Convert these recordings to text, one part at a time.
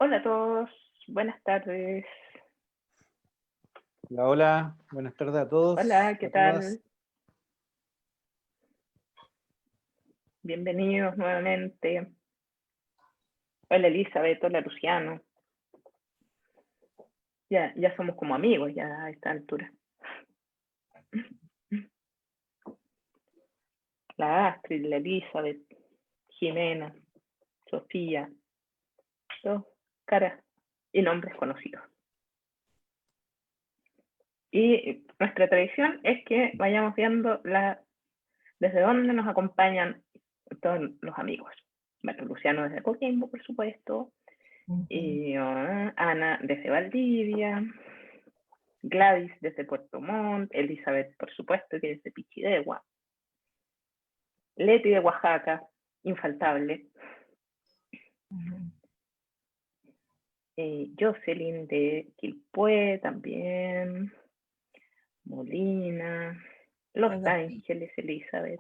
Hola a todos, buenas tardes. Hola, hola, buenas tardes a todos. Hola, ¿qué a todas. tal? Bienvenidos nuevamente. Hola Elizabeth, hola Luciano. Ya somos como amigos ya a esta altura. La Astrid, la Elizabeth, Jimena, Sofía, todos caras y nombres conocidos. Y nuestra tradición es que vayamos viendo desde dónde nos acompañan todos los amigos. Bueno, Luciano desde Coquimbo, por supuesto, y Ana desde Valdivia, Gladys desde Puerto Montt, Elizabeth, por supuesto, que desde Pichidegua, Leti de Oaxaca, infaltable, Jocelyn de Quilpué también, Molina, Los Ángeles, Elizabeth,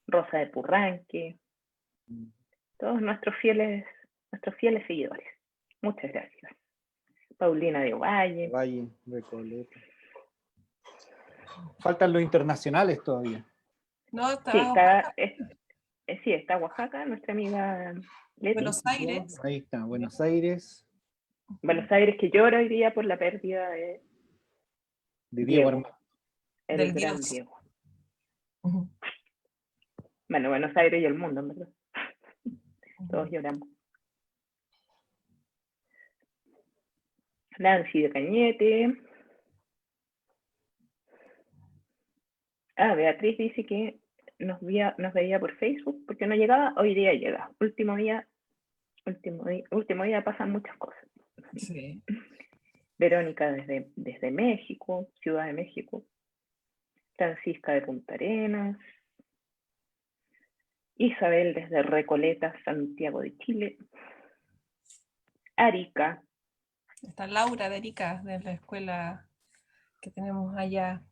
Rosa de Purranque, todos nuestros fieles seguidores. Muchas gracias. Paulina de Ovalle. Valle, Recoleta. Faltan los internacionales todavía. No, está Sí, está Oaxaca, nuestra amiga Leti. Buenos Aires. Ahí está, Buenos Aires. Buenos Aires, que llora hoy día por la pérdida de Diego Armando. El Del gran Dios. Diego. Bueno, Buenos Aires y el mundo, en verdad. Todos lloramos. Nancy de Cañete. Beatriz dice que nos veía por Facebook porque no llegaba, hoy día llega. Último día pasan muchas cosas. Sí. Verónica desde México, Ciudad de México. Francisca de Punta Arenas. Isabel desde Recoleta, Santiago de Chile. Arica. Está Laura de Arica, de la escuela que tenemos allá.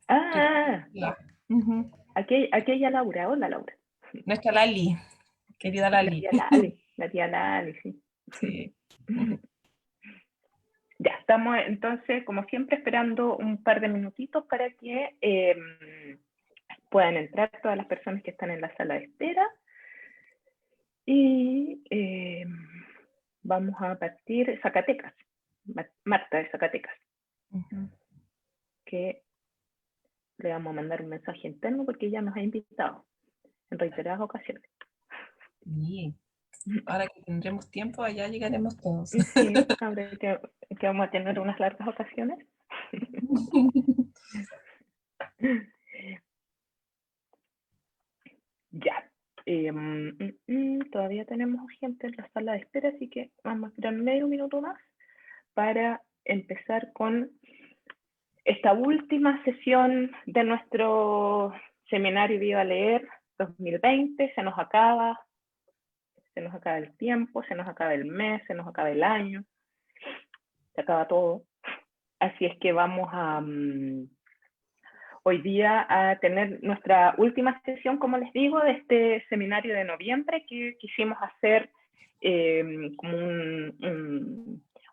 Aquella Laura. Hola, Laura. Nuestra Lali, querida Lali. La tía Lali, sí. Sí. Ya, estamos entonces, como siempre, esperando un par de minutitos para que puedan entrar todas las personas que están en la sala de espera. Y vamos a partir Zacatecas, Marta de Zacatecas, que le vamos a mandar un mensaje interno porque ella nos ha invitado en reiteradas ocasiones. Sí. Ahora que tendremos tiempo, allá llegaremos todos. Sí, ahora que vamos a tener unas largas ocasiones. Ya. Todavía tenemos gente en la sala de espera, así que vamos a esperar medio minuto más para empezar con esta última sesión de nuestro seminario Viva Leer 2020. Se nos acaba el tiempo, se nos acaba el mes, se nos acaba el año, se acaba todo. Así es que vamos a hoy día a tener nuestra última sesión, como les digo, de este seminario de noviembre que quisimos hacer como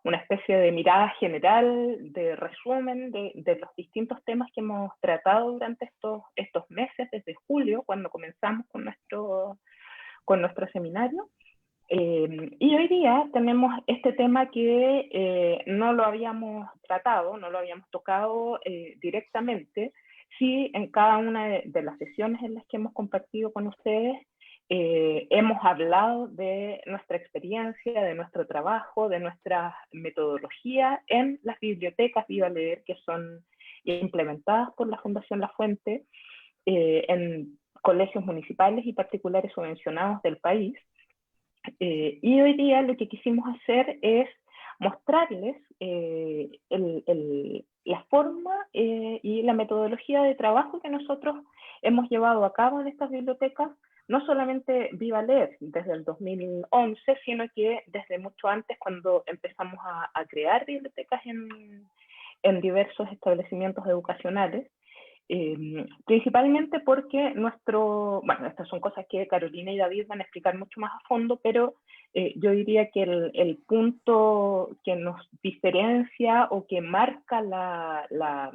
una especie de mirada general, de resumen de los distintos temas que hemos tratado durante estos meses, desde julio, cuando comenzamos con nuestro seminario. Y hoy día tenemos este tema que no lo habíamos tratado, no lo habíamos tocado directamente. Sí, en cada una de las sesiones en las que hemos compartido con ustedes, hemos hablado de nuestra experiencia, de nuestro trabajo, de nuestra metodología en las bibliotecas Viva Leer, que son implementadas por la Fundación La Fuente en colegios municipales y particulares subvencionados del país. Y hoy día lo que quisimos hacer es mostrarles la forma y la metodología de trabajo que nosotros hemos llevado a cabo en estas bibliotecas, no solamente Viva Leer desde el 2011, sino que desde mucho antes, cuando empezamos a crear bibliotecas en diversos establecimientos educacionales. Principalmente porque bueno, estas son cosas que Carolina y David van a explicar mucho más a fondo, pero yo diría que el punto que nos diferencia o que marca la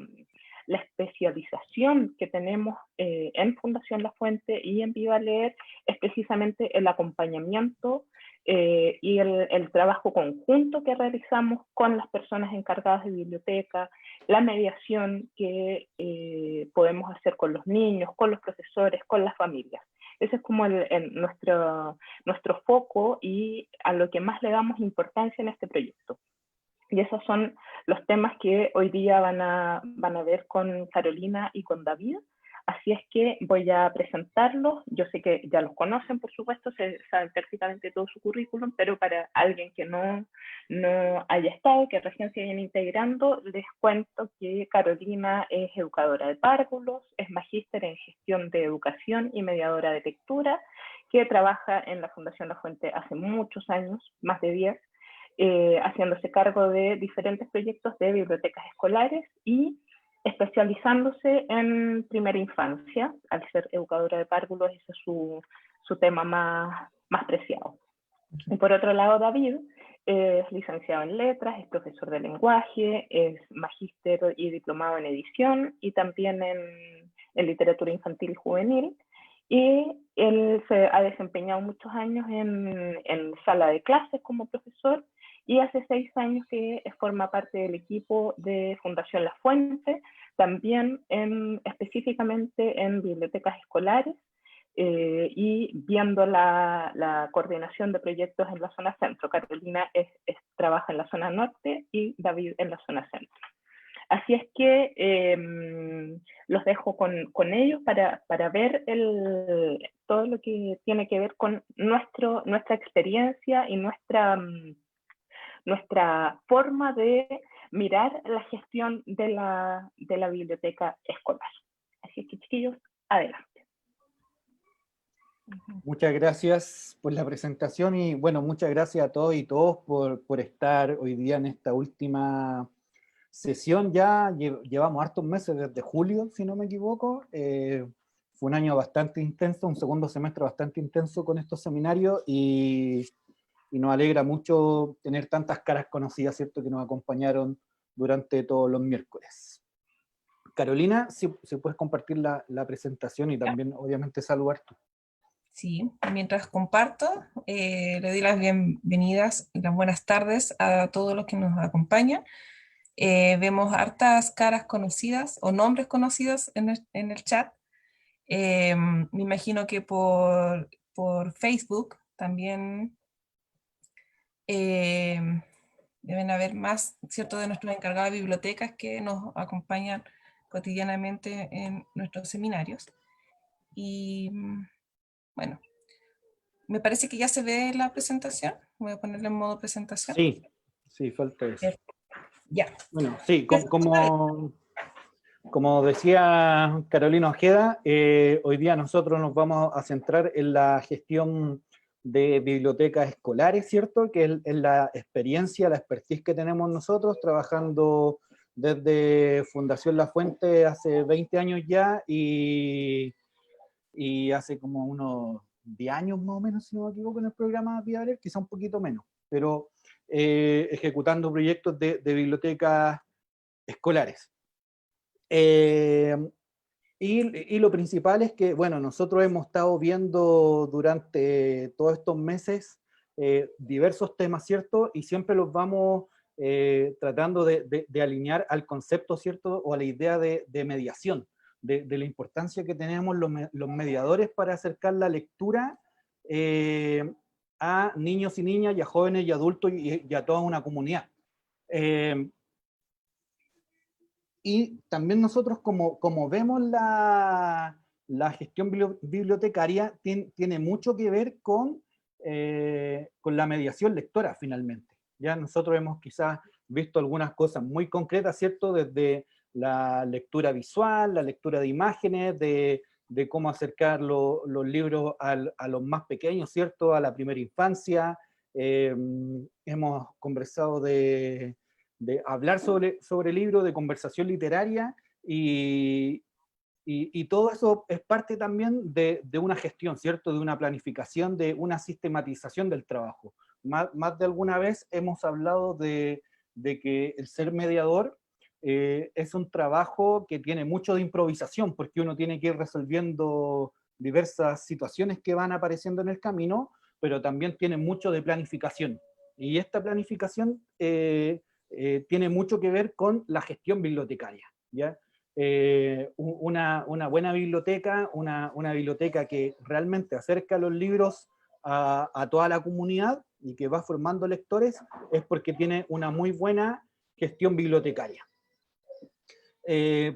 especialización que tenemos en Fundación La Fuente y en Viva Leer es precisamente el acompañamiento y el trabajo conjunto que realizamos con las personas encargadas de biblioteca, la mediación que podemos hacer con los niños, con los profesores, con las familias. Ese es como nuestro foco y a lo que más le damos importancia en este proyecto. Y esos son los temas que hoy día van a ver con Carolina y con David. Así es que voy a presentarlos. Yo sé que ya los conocen, por supuesto, se saben prácticamente todo su currículum, pero para alguien que no haya estado, que recién se viene integrando, les cuento que Carolina es educadora de párvulos, es magíster en gestión de educación y mediadora de lectura, que trabaja en la Fundación La Fuente hace muchos años, más de 10, haciéndose cargo de diferentes proyectos de bibliotecas escolares y especializándose en primera infancia. Al ser educadora de párvulos, ese es su tema más preciado. Y por otro lado, David es licenciado en letras, es profesor de lenguaje, es magíster y diplomado en edición y también en literatura infantil y juvenil. Y él se ha desempeñado muchos años en sala de clases como profesor, y hace 6 años que forma parte del equipo de Fundación La Fuente, también específicamente en bibliotecas escolares y viendo la coordinación de proyectos en la zona centro. Carolina trabaja en la zona norte y David en la zona centro. Así es que los dejo con ellos para ver todo lo que tiene que ver con nuestra experiencia y nuestra forma de mirar la gestión de la biblioteca escolar. Así es que, chiquillos, adelante. Muchas gracias por la presentación y bueno, muchas gracias a todos y todos por estar hoy día en esta última sesión. Ya llevamos hartos meses, desde julio, si no me equivoco. Fue un año bastante intenso, un segundo semestre bastante intenso con estos seminarios y nos alegra mucho tener tantas caras conocidas, ¿cierto?, que nos acompañaron durante todos los miércoles. Carolina, si puedes compartir la presentación y también, obviamente, saludar tú. Sí, mientras comparto, le doy las bienvenidas y las buenas tardes a todos los que nos acompañan. Vemos hartas caras conocidas o nombres conocidos en el chat. Me imagino que por Facebook también deben haber más, ¿cierto?, de nuestros encargados de bibliotecas que nos acompañan cotidianamente en nuestros seminarios. Y bueno, me parece que ya se ve la presentación. Voy a ponerle en modo presentación. Sí, falta eso. Ya. Bueno, sí, como decía Carolina Ojeda, hoy día nosotros nos vamos a centrar en la gestión de bibliotecas escolares, ¿cierto? Que es la experiencia, la expertise que tenemos nosotros trabajando desde Fundación La Fuente hace 20 años ya y hace como unos 10 años más o menos, si no me equivoco, en el programa Viva Leer, quizá un poquito menos, pero ejecutando proyectos de bibliotecas escolares. Y lo principal es que, bueno, nosotros hemos estado viendo durante todos estos meses diversos temas, ¿cierto? Y siempre los vamos tratando de alinear al concepto, ¿cierto? O a la idea de mediación, de la importancia que tenemos los mediadores para acercar la lectura a niños y niñas, y a jóvenes y adultos y a toda una comunidad. Y también nosotros, como vemos la gestión bibliotecaria, tiene mucho que ver con la mediación lectora, finalmente. Ya nosotros hemos quizás visto algunas cosas muy concretas, ¿cierto? Desde la lectura visual, la lectura de imágenes, de cómo acercar los libros a los más pequeños, ¿cierto? A la primera infancia. Hemos conversado de hablar sobre libros, de conversación literaria, y Y todo eso es parte también de una gestión, ¿cierto? De una planificación, de una sistematización del trabajo. Más de alguna vez hemos hablado de que el ser mediador es un trabajo que tiene mucho de improvisación, porque uno tiene que ir resolviendo diversas situaciones que van apareciendo en el camino, pero también tiene mucho de planificación. Y esta planificación tiene mucho que ver con la gestión bibliotecaria, ¿ya? Una buena biblioteca, una biblioteca que realmente acerca los libros a toda la comunidad y que va formando lectores, es porque tiene una muy buena gestión bibliotecaria.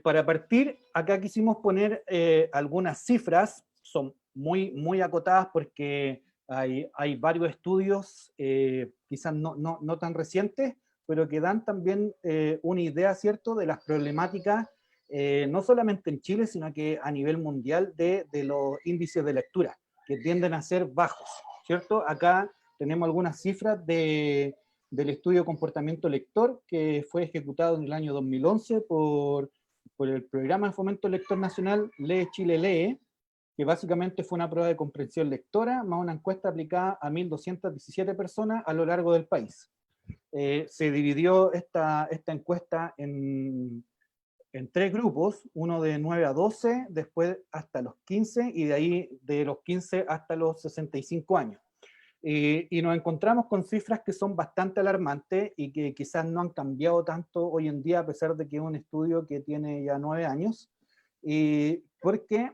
Para partir, acá quisimos poner algunas cifras, son muy acotadas porque hay varios estudios, quizás no tan recientes, pero que dan también una idea, ¿cierto?, de las problemáticas, no solamente en Chile, sino que a nivel mundial de los índices de lectura, que tienden a ser bajos, ¿cierto? Acá tenemos algunas cifras del estudio Comportamiento Lector, que fue ejecutado en el año 2011 por el Programa de Fomento Lector Nacional Lee Chile Lee, que básicamente fue una prueba de comprensión lectora, más una encuesta aplicada a 1.217 personas a lo largo del país. Se dividió esta encuesta en 3 grupos, uno de 9 a 12, después hasta los 15, y de ahí de los 15 hasta los 65 años. Y nos encontramos con cifras que son bastante alarmantes y que quizás no han cambiado tanto hoy en día, a pesar de que es un estudio que tiene ya 9 años, porque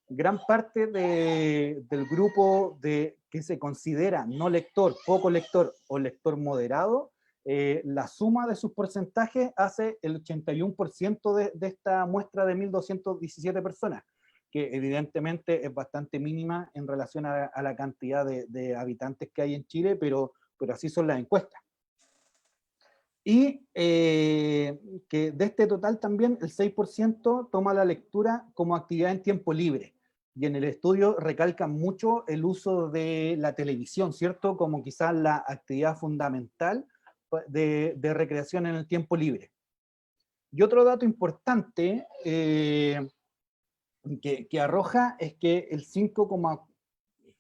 gran parte del grupo que se considera no lector, poco lector o lector moderado, la suma de sus porcentajes hace el 81% de esta muestra de 1.217 personas, que evidentemente es bastante mínima en relación a la cantidad de habitantes que hay en Chile, pero así son las encuestas. Y que de este total también el 6% toma la lectura como actividad en tiempo libre. Y en el estudio recalcan mucho el uso de la televisión, ¿cierto? Como quizás la actividad fundamental de recreación en el tiempo libre. Y otro dato importante que arroja es que el 5,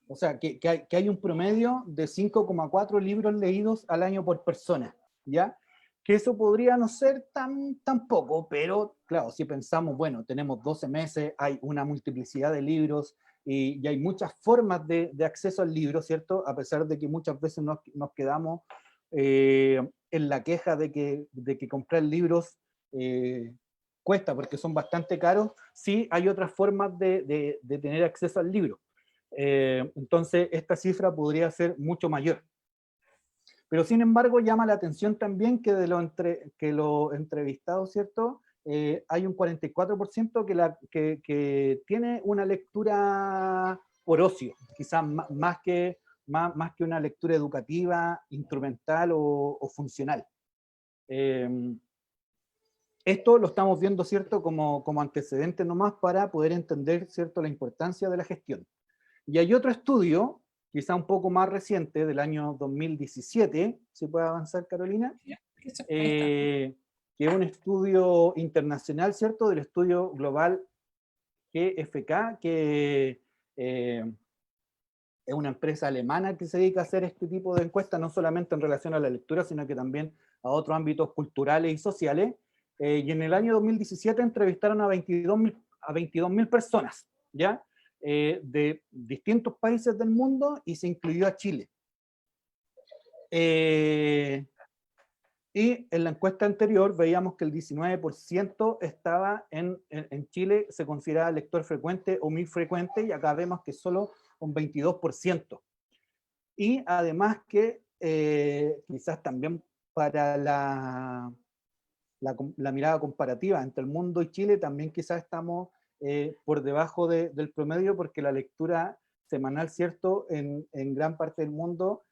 o sea, que hay un promedio de 5,4 libros leídos al año por persona, ¿ya? Que eso podría no ser tan poco, pero claro, si pensamos, bueno, tenemos 12 meses, hay una multiplicidad de libros y hay muchas formas de acceso al libro, ¿cierto? A pesar de que muchas veces nos quedamos en la queja de que comprar libros cuesta porque son bastante caros, sí hay otras formas de tener acceso al libro. Entonces esta cifra podría ser mucho mayor. Pero sin embargo llama la atención también que de los entrevistados, ¿cierto? Hay un 44% que tiene una lectura por ocio, quizás más que una lectura educativa, instrumental o funcional. Esto lo estamos viendo, ¿cierto?, como antecedente nomás para poder entender, ¿cierto?, la importancia de la gestión. Y hay otro estudio, quizá un poco más reciente, del año 2017, si puede avanzar, Carolina, que es un estudio internacional, ¿cierto?, del estudio global GfK, que es una empresa alemana que se dedica a hacer este tipo de encuestas, no solamente en relación a la lectura, sino que también a otros ámbitos culturales y sociales. Y en el año 2017 entrevistaron a 22.000 personas, ¿ya? De distintos países del mundo, y se incluyó a Chile. Y en la encuesta anterior veíamos que el 19% estaba en Chile, se consideraba lector frecuente o muy frecuente, y acá vemos que solo un 22%. Y además que quizás también para la mirada comparativa entre el mundo y Chile, también quizás estamos por debajo del promedio, porque la lectura semanal, ¿cierto?, en gran parte del mundo,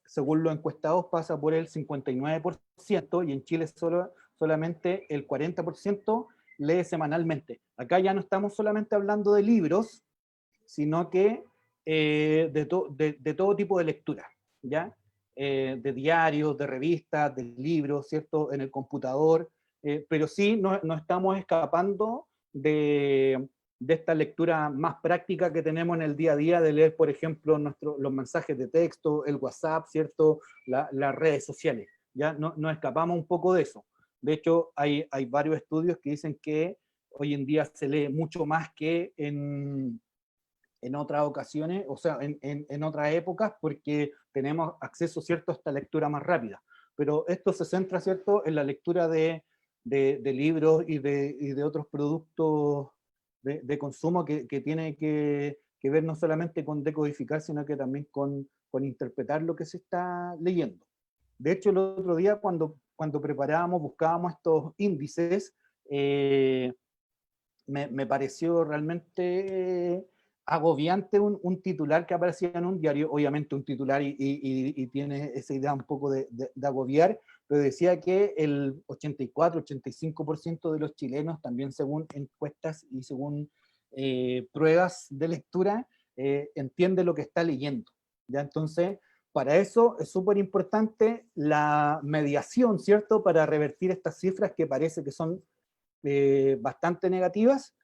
según los encuestados, pasa por el 59%, y en Chile solamente el 40% lee semanalmente. Acá ya no estamos solamente hablando de libros, sino que de todo tipo de lectura, ¿ya? De diarios, de revistas, de libros, ¿cierto?, en el computador, pero sí no estamos escapando de esta lectura más práctica que tenemos en el día a día, de leer, por ejemplo, los mensajes de texto, el WhatsApp, ¿cierto? Las redes sociales. Ya no escapamos un poco de eso. De hecho, hay varios estudios que dicen que hoy en día se lee mucho más que en otras ocasiones, o sea, en otras épocas, porque tenemos acceso, ¿cierto?, a esta lectura más rápida. Pero esto se centra, ¿cierto?, en la lectura de libros y de otros productos de consumo que tiene que ver no solamente con decodificar, sino que también con interpretar lo que se está leyendo. De hecho, el otro día cuando preparábamos, buscábamos estos índices, me pareció realmente agobiante un titular que aparecía en un diario, obviamente un titular y tiene esa idea un poco de agobiar, pero decía que el 84-85% de los chilenos, también según encuestas y según pruebas de lectura, entiende lo que está leyendo. ¿Ya? Entonces, para eso es súper importante la mediación, ¿cierto? Para revertir estas cifras que parece que son bastante negativas,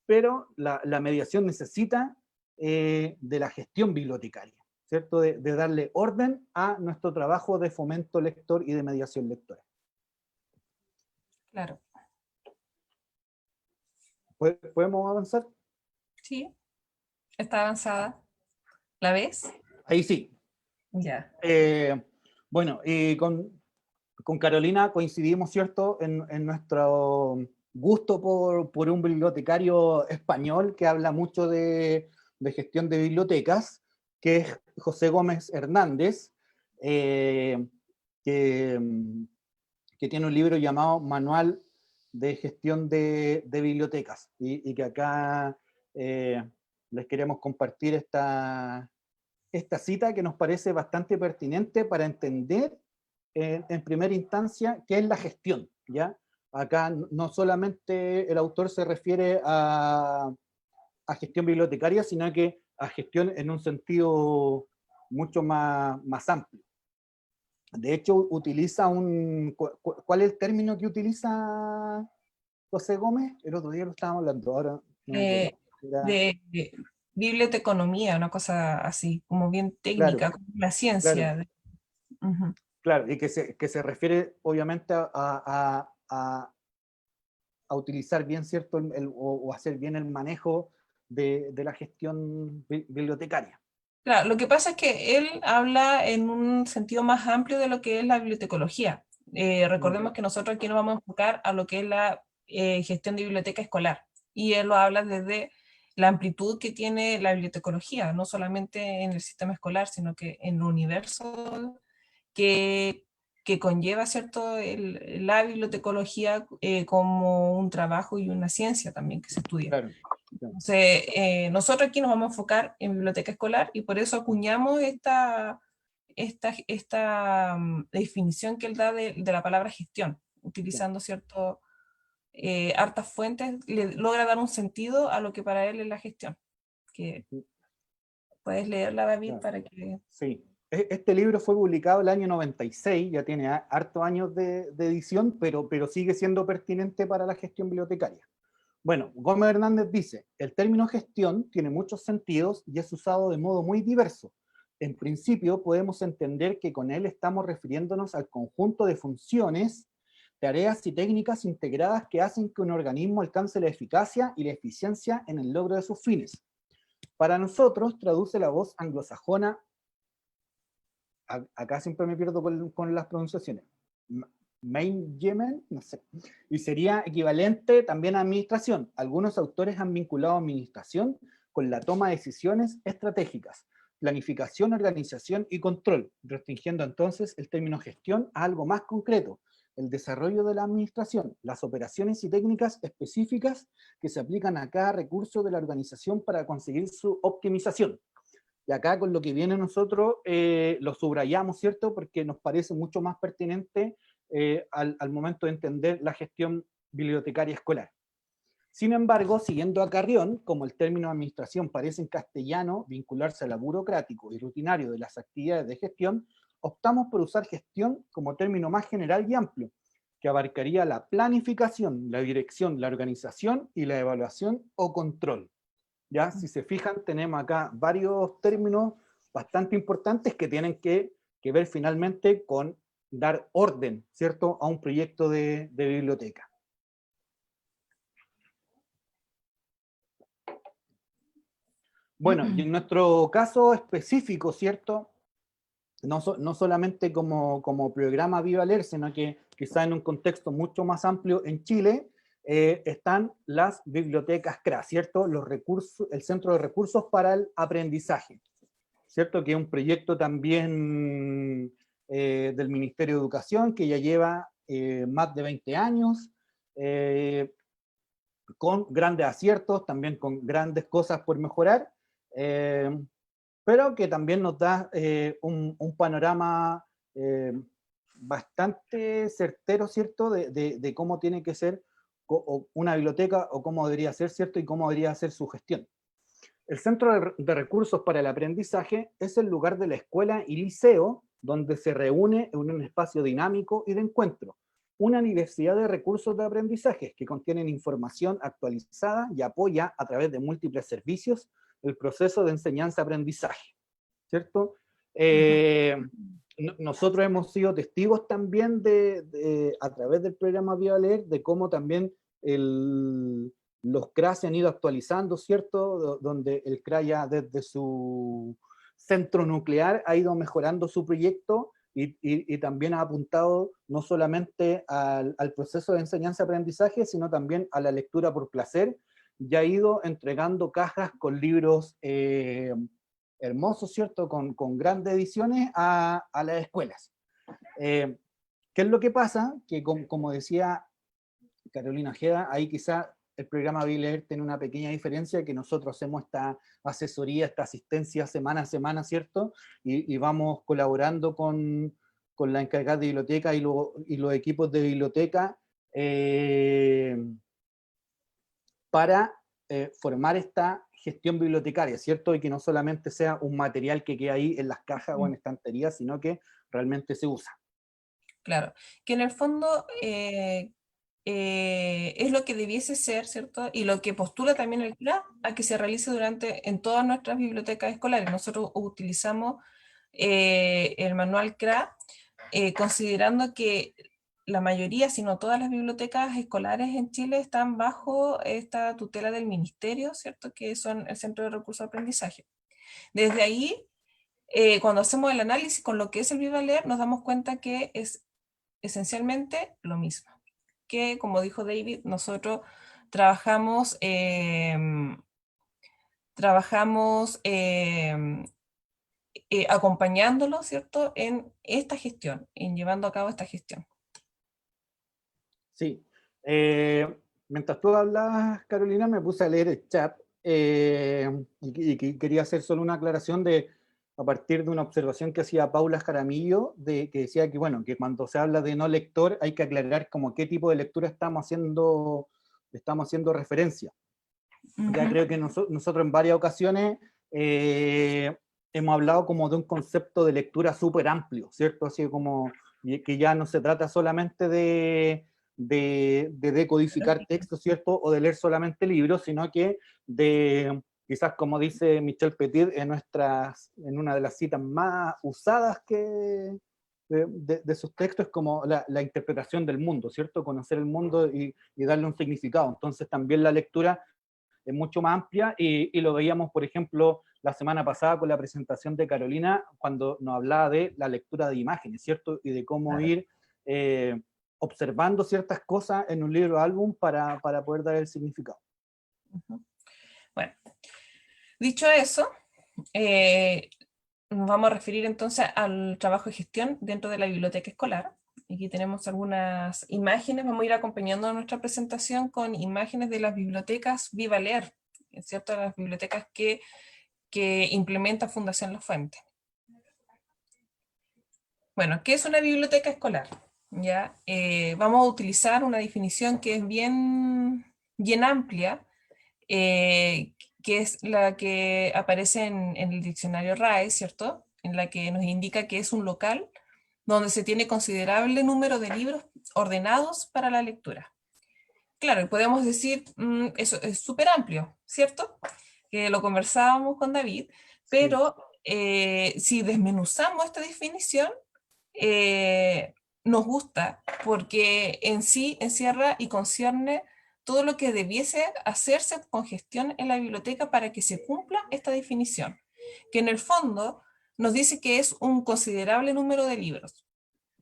pero la mediación necesita de la gestión bibliotecaria, ¿cierto? De darle orden a nuestro trabajo de fomento lector y de mediación lectora. Claro. ¿Podemos avanzar? Sí, está avanzada. ¿La ves? Ahí sí. Ya. Bueno, con Carolina coincidimos, ¿cierto?, en nuestro gusto por un bibliotecario español que habla mucho de gestión de bibliotecas, que es José Gómez Hernández, que tiene un libro llamado Manual de Gestión de Bibliotecas, y que acá les queremos compartir esta cita que nos parece bastante pertinente para entender en primera instancia qué es la gestión, ¿ya? Acá no solamente el autor se refiere a gestión bibliotecaria, sino que a gestión en un sentido mucho más amplio. De hecho, utiliza ¿cuál es el término que utiliza José Gómez? El otro día lo estábamos hablando, ahora no me acuerdo. De biblioteconomía, una cosa así, como bien técnica, Claro, como la claro. ciencia. Claro, y que se refiere obviamente a utilizar bien, ¿cierto?, o hacer bien el manejo de la gestión bibliotecaria. Claro, lo que pasa es que él habla en un sentido más amplio de lo que es la bibliotecología. Recordemos que nosotros aquí nos vamos a enfocar a lo que es la gestión de biblioteca escolar, y él lo habla desde la amplitud que tiene la bibliotecología, no solamente en el sistema escolar, sino que en el universo que, que conlleva, ¿cierto?, la bibliotecología como un trabajo y una ciencia también que se estudia. Claro, claro. Entonces, nosotros aquí nos vamos a enfocar en biblioteca escolar, y por eso acuñamos esta definición que él da de la palabra gestión, utilizando, ¿cierto?, hartas fuentes, le logra dar un sentido a lo que para él es la gestión. Que puedes leerla, David, Claro. para que... Sí. Este libro fue publicado el año 96, ya tiene hartos años de edición, pero sigue siendo pertinente para la gestión bibliotecaria. Bueno, Gómez Hernández dice, el término gestión tiene muchos sentidos y es usado de modo muy diverso. En principio, podemos entender que con él estamos refiriéndonos al conjunto de funciones, tareas y técnicas integradas que hacen que un organismo alcance la eficacia y la eficiencia en el logro de sus fines. Para nosotros, traduce la voz anglosajona, acá siempre me pierdo con las pronunciaciones, management, no sé, y sería equivalente también a administración. Algunos autores han vinculado administración con la toma de decisiones estratégicas, planificación, organización y control, restringiendo entonces el término gestión a algo más concreto, el desarrollo de la administración, las operaciones y técnicas específicas que se aplican a cada recurso de la organización para conseguir su optimización. Y acá con lo que viene nosotros lo subrayamos, ¿cierto? Porque nos parece mucho más pertinente al momento de entender la gestión bibliotecaria escolar. Sin embargo, siguiendo a Carrión, como el término administración parece en castellano vincularse al burocrático y rutinario de las actividades de gestión, optamos por usar gestión como término más general y amplio, que abarcaría la planificación, la dirección, la organización y la evaluación o control. ¿Ya? Si se fijan, tenemos acá varios términos bastante importantes que tienen que ver finalmente con dar orden, ¿cierto?, a un proyecto de biblioteca. Bueno, y en nuestro caso específico, ¿cierto?, no solamente como programa Viva Leer, sino que quizá en un contexto mucho más amplio en Chile, están las bibliotecas CRA, ¿cierto? Los recursos, el Centro de Recursos para el Aprendizaje, ¿cierto? Que es un proyecto también del Ministerio de Educación que ya lleva más de 20 años, con grandes aciertos, también con grandes cosas por mejorar, pero que también nos da un panorama bastante certero, ¿cierto?, de cómo tiene que ser una biblioteca o cómo debería ser, ¿cierto?, y cómo debería ser su gestión. El Centro de Recursos para el Aprendizaje es el lugar de la escuela y liceo donde se reúne en un espacio dinámico y de encuentro una diversidad de recursos de aprendizaje que contienen información actualizada y apoya a través de múltiples servicios el proceso de enseñanza-aprendizaje, ¿cierto? Nosotros hemos sido testigos también a través del programa Viva Leer, de cómo también los CRA se han ido actualizando, ¿cierto? Donde el CRA ya desde su centro nuclear ha ido mejorando su proyecto y también ha apuntado no solamente al proceso de enseñanza-aprendizaje, sino también a la lectura por placer, y ha ido entregando cajas con libros hermosos, ¿cierto?, con grandes ediciones a las escuelas. ¿Qué es lo que pasa? Que como decía Carolina Ojeda, ahí quizá el programa Viva Leer tiene una pequeña diferencia, que nosotros hacemos esta asesoría, esta asistencia semana a semana, ¿cierto? Y vamos colaborando con la encargada de biblioteca y los equipos de biblioteca para formar esta gestión bibliotecaria, ¿cierto? Y que no solamente sea un material que queda ahí en las cajas o en estanterías, sino que realmente se usa. Claro, que en el fondo es lo que debiese ser, ¿cierto? Y lo que postula también el CRA a que se realice en todas nuestras bibliotecas escolares. Nosotros utilizamos el manual CRA considerando que la mayoría, si no todas las bibliotecas escolares en Chile están bajo esta tutela del ministerio, ¿cierto? Que son el Centro de Recursos de Aprendizaje. Desde ahí, cuando hacemos el análisis con lo que es el Viva Leer, nos damos cuenta que es esencialmente lo mismo. Que, como dijo David, nosotros trabajamos acompañándolo, ¿cierto?, en esta gestión, en llevando a cabo esta gestión. Sí. Mientras tú hablabas, Carolina, me puse a leer el chat y quería hacer solo una aclaración a partir de una observación que hacía Paula Jaramillo, que decía que, bueno, que cuando se habla de no lector hay que aclarar como qué tipo de lectura estamos haciendo referencia. Ya creo que nosotros en varias ocasiones hemos hablado como de un concepto de lectura súper amplio, ¿cierto? Así como que ya no se trata solamente de decodificar textos, ¿cierto? O de leer solamente libros, sino que quizás como dice Michel Petit en una de las citas más usadas de sus textos, es como la interpretación del mundo, ¿cierto? Conocer el mundo y darle un significado. Entonces también la lectura es mucho más amplia y lo veíamos, por ejemplo, la semana pasada con la presentación de Carolina, cuando nos hablaba de la lectura de imágenes, ¿cierto? Y de cómo ir observando ciertas cosas en un libro o álbum para poder dar el significado. Bueno, dicho eso, nos vamos a referir entonces al trabajo de gestión dentro de la biblioteca escolar. Aquí tenemos algunas imágenes, vamos a ir acompañando a nuestra presentación con imágenes de las bibliotecas Viva Leer, ¿cierto? Las bibliotecas que implementa Fundación La Fuente. Bueno, ¿qué es una biblioteca escolar? ¿Ya? Vamos a utilizar una definición que es bien amplia, que es la que aparece en el diccionario RAE, ¿cierto? En la que nos indica que es un local donde se tiene considerable número de libros ordenados para la lectura. Claro, y podemos decir, eso es súper amplio, ¿cierto? Que lo conversábamos con David, pero si desmenuzamos esta definición, nos gusta porque en sí encierra y concierne todo lo que debiese hacerse con gestión en la biblioteca para que se cumpla esta definición, que en el fondo nos dice que es un considerable número de libros.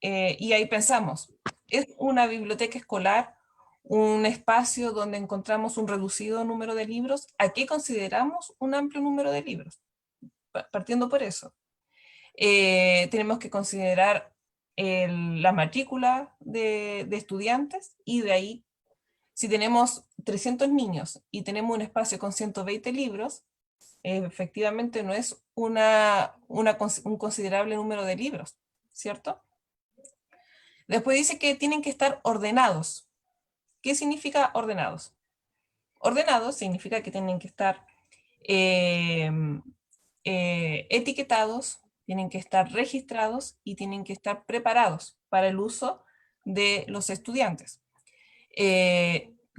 Y ahí pensamos, ¿es una biblioteca escolar un espacio donde encontramos un reducido número de libros? ¿A qué consideramos un amplio número de libros? Partiendo por eso. Tenemos que considerar la matrícula de estudiantes, y de ahí, si tenemos 300 niños y tenemos un espacio con 120 libros, efectivamente no es un considerable número de libros, ¿cierto? Después dice que tienen que estar ordenados. ¿Qué significa ordenados? Ordenados significa que tienen que estar etiquetados, tienen que estar registrados y tienen que estar preparados para el uso de los estudiantes.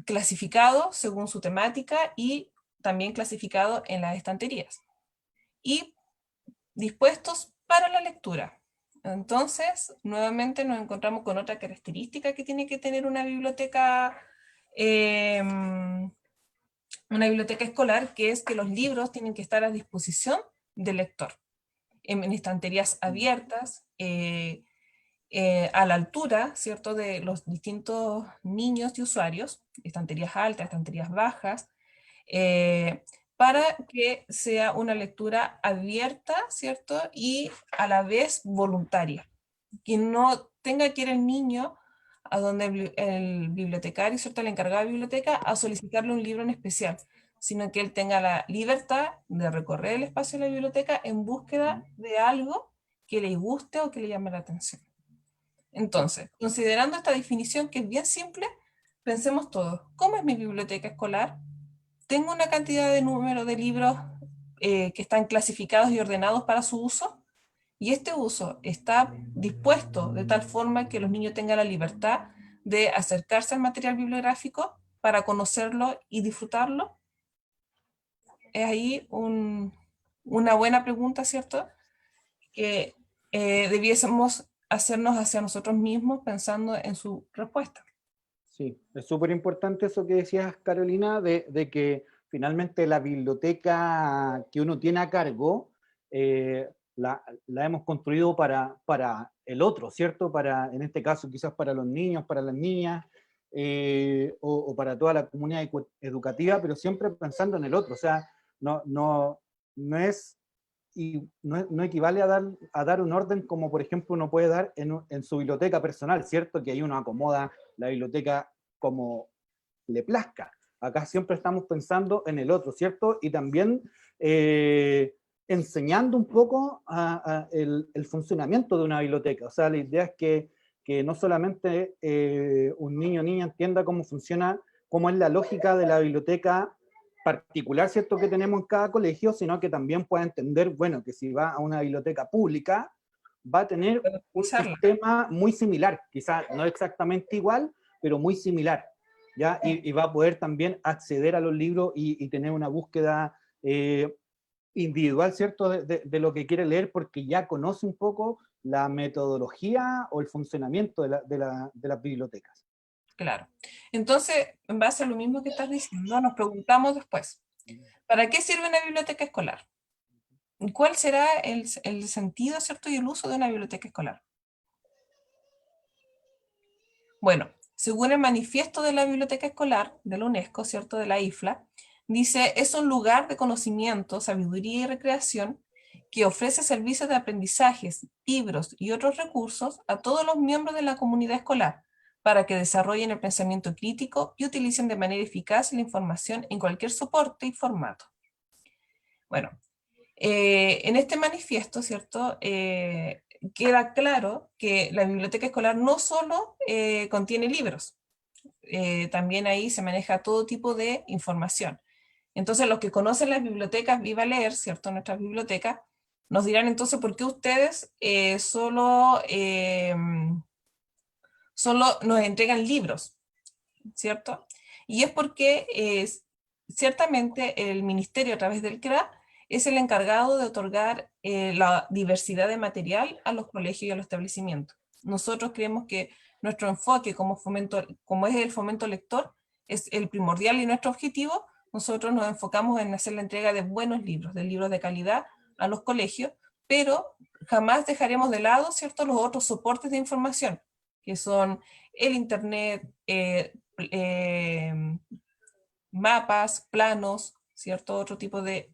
Clasificado según su temática y también clasificado en las estanterías. Y dispuestos para la lectura. Entonces, nuevamente nos encontramos con otra característica que tiene que tener una biblioteca escolar, que es que los libros tienen que estar a disposición del lector, en estanterías abiertas, a la altura, ¿cierto?, de los distintos niños y usuarios, estanterías altas, estanterías bajas, para que sea una lectura abierta, ¿cierto?, y a la vez voluntaria. Que no tenga que ir el niño a donde el bibliotecario, ¿cierto?, el encargado de biblioteca, a solicitarle un libro en especial, sino que él tenga la libertad de recorrer el espacio de la biblioteca en búsqueda de algo que le guste o que le llame la atención. Entonces, considerando esta definición que es bien simple, pensemos todos, ¿cómo es mi biblioteca escolar? ¿Tengo una cantidad de número de libros que están clasificados y ordenados para su uso? ¿Y este uso está dispuesto de tal forma que los niños tengan la libertad de acercarse al material bibliográfico para conocerlo y disfrutarlo? Es ahí una buena pregunta, ¿cierto?, que debiésemos hacernos hacia nosotros mismos pensando en su respuesta. Sí, es súper importante eso que decías, Carolina, de que finalmente la biblioteca que uno tiene a cargo la hemos construido para el otro, ¿cierto? En este caso, quizás para los niños, para las niñas, o para toda la comunidad educativa, pero siempre pensando en el otro. O sea, no es, y no equivale a dar un orden como, por ejemplo, uno puede dar en su biblioteca personal, ¿cierto? Que ahí uno acomoda la biblioteca como le plazca. Acá siempre estamos pensando en el otro, ¿cierto? Y también enseñando un poco el funcionamiento de una biblioteca. O sea, la idea es que no solamente un niño o niña entienda cómo funciona, cómo es la lógica de la biblioteca particular, ¿cierto?, que tenemos en cada colegio, sino que también pueda entender, bueno, que si va a una biblioteca pública, va a tener un sistema muy similar, quizás no exactamente igual, pero muy similar, ¿ya? Y va a poder también acceder a los libros y tener una búsqueda individual, ¿cierto?, de lo que quiere leer, porque ya conoce un poco la metodología o el funcionamiento de las bibliotecas. Claro. Entonces, en base a lo mismo que estás diciendo, nos preguntamos después, ¿para qué sirve una biblioteca escolar? ¿Cuál será el sentido, ¿cierto?, y el uso de una biblioteca escolar? Bueno, según el manifiesto de la biblioteca escolar de la UNESCO, ¿cierto?, de la IFLA, dice, es un lugar de conocimiento, sabiduría y recreación que ofrece servicios de aprendizajes, libros y otros recursos a todos los miembros de la comunidad escolar para que desarrollen el pensamiento crítico y utilicen de manera eficaz la información en cualquier soporte y formato. Bueno, en este manifiesto, ¿cierto?, queda claro que la biblioteca escolar no solo contiene libros, también ahí se maneja todo tipo de información. Entonces, los que conocen las bibliotecas Viva Leer, ¿cierto?, nuestras bibliotecas, nos dirán entonces por qué ustedes solo solo nos entregan libros, ¿cierto? Y es porque ciertamente el ministerio a través del CRA es el encargado de otorgar la diversidad de material a los colegios y a los establecimientos. Nosotros creemos que nuestro enfoque como es el fomento lector, es el primordial y nuestro objetivo. Nosotros nos enfocamos en hacer la entrega de buenos libros, de libros de calidad a los colegios, pero jamás dejaremos de lado, ¿cierto?, los otros soportes de información, que son el internet, mapas, planos, ¿cierto? Otro tipo de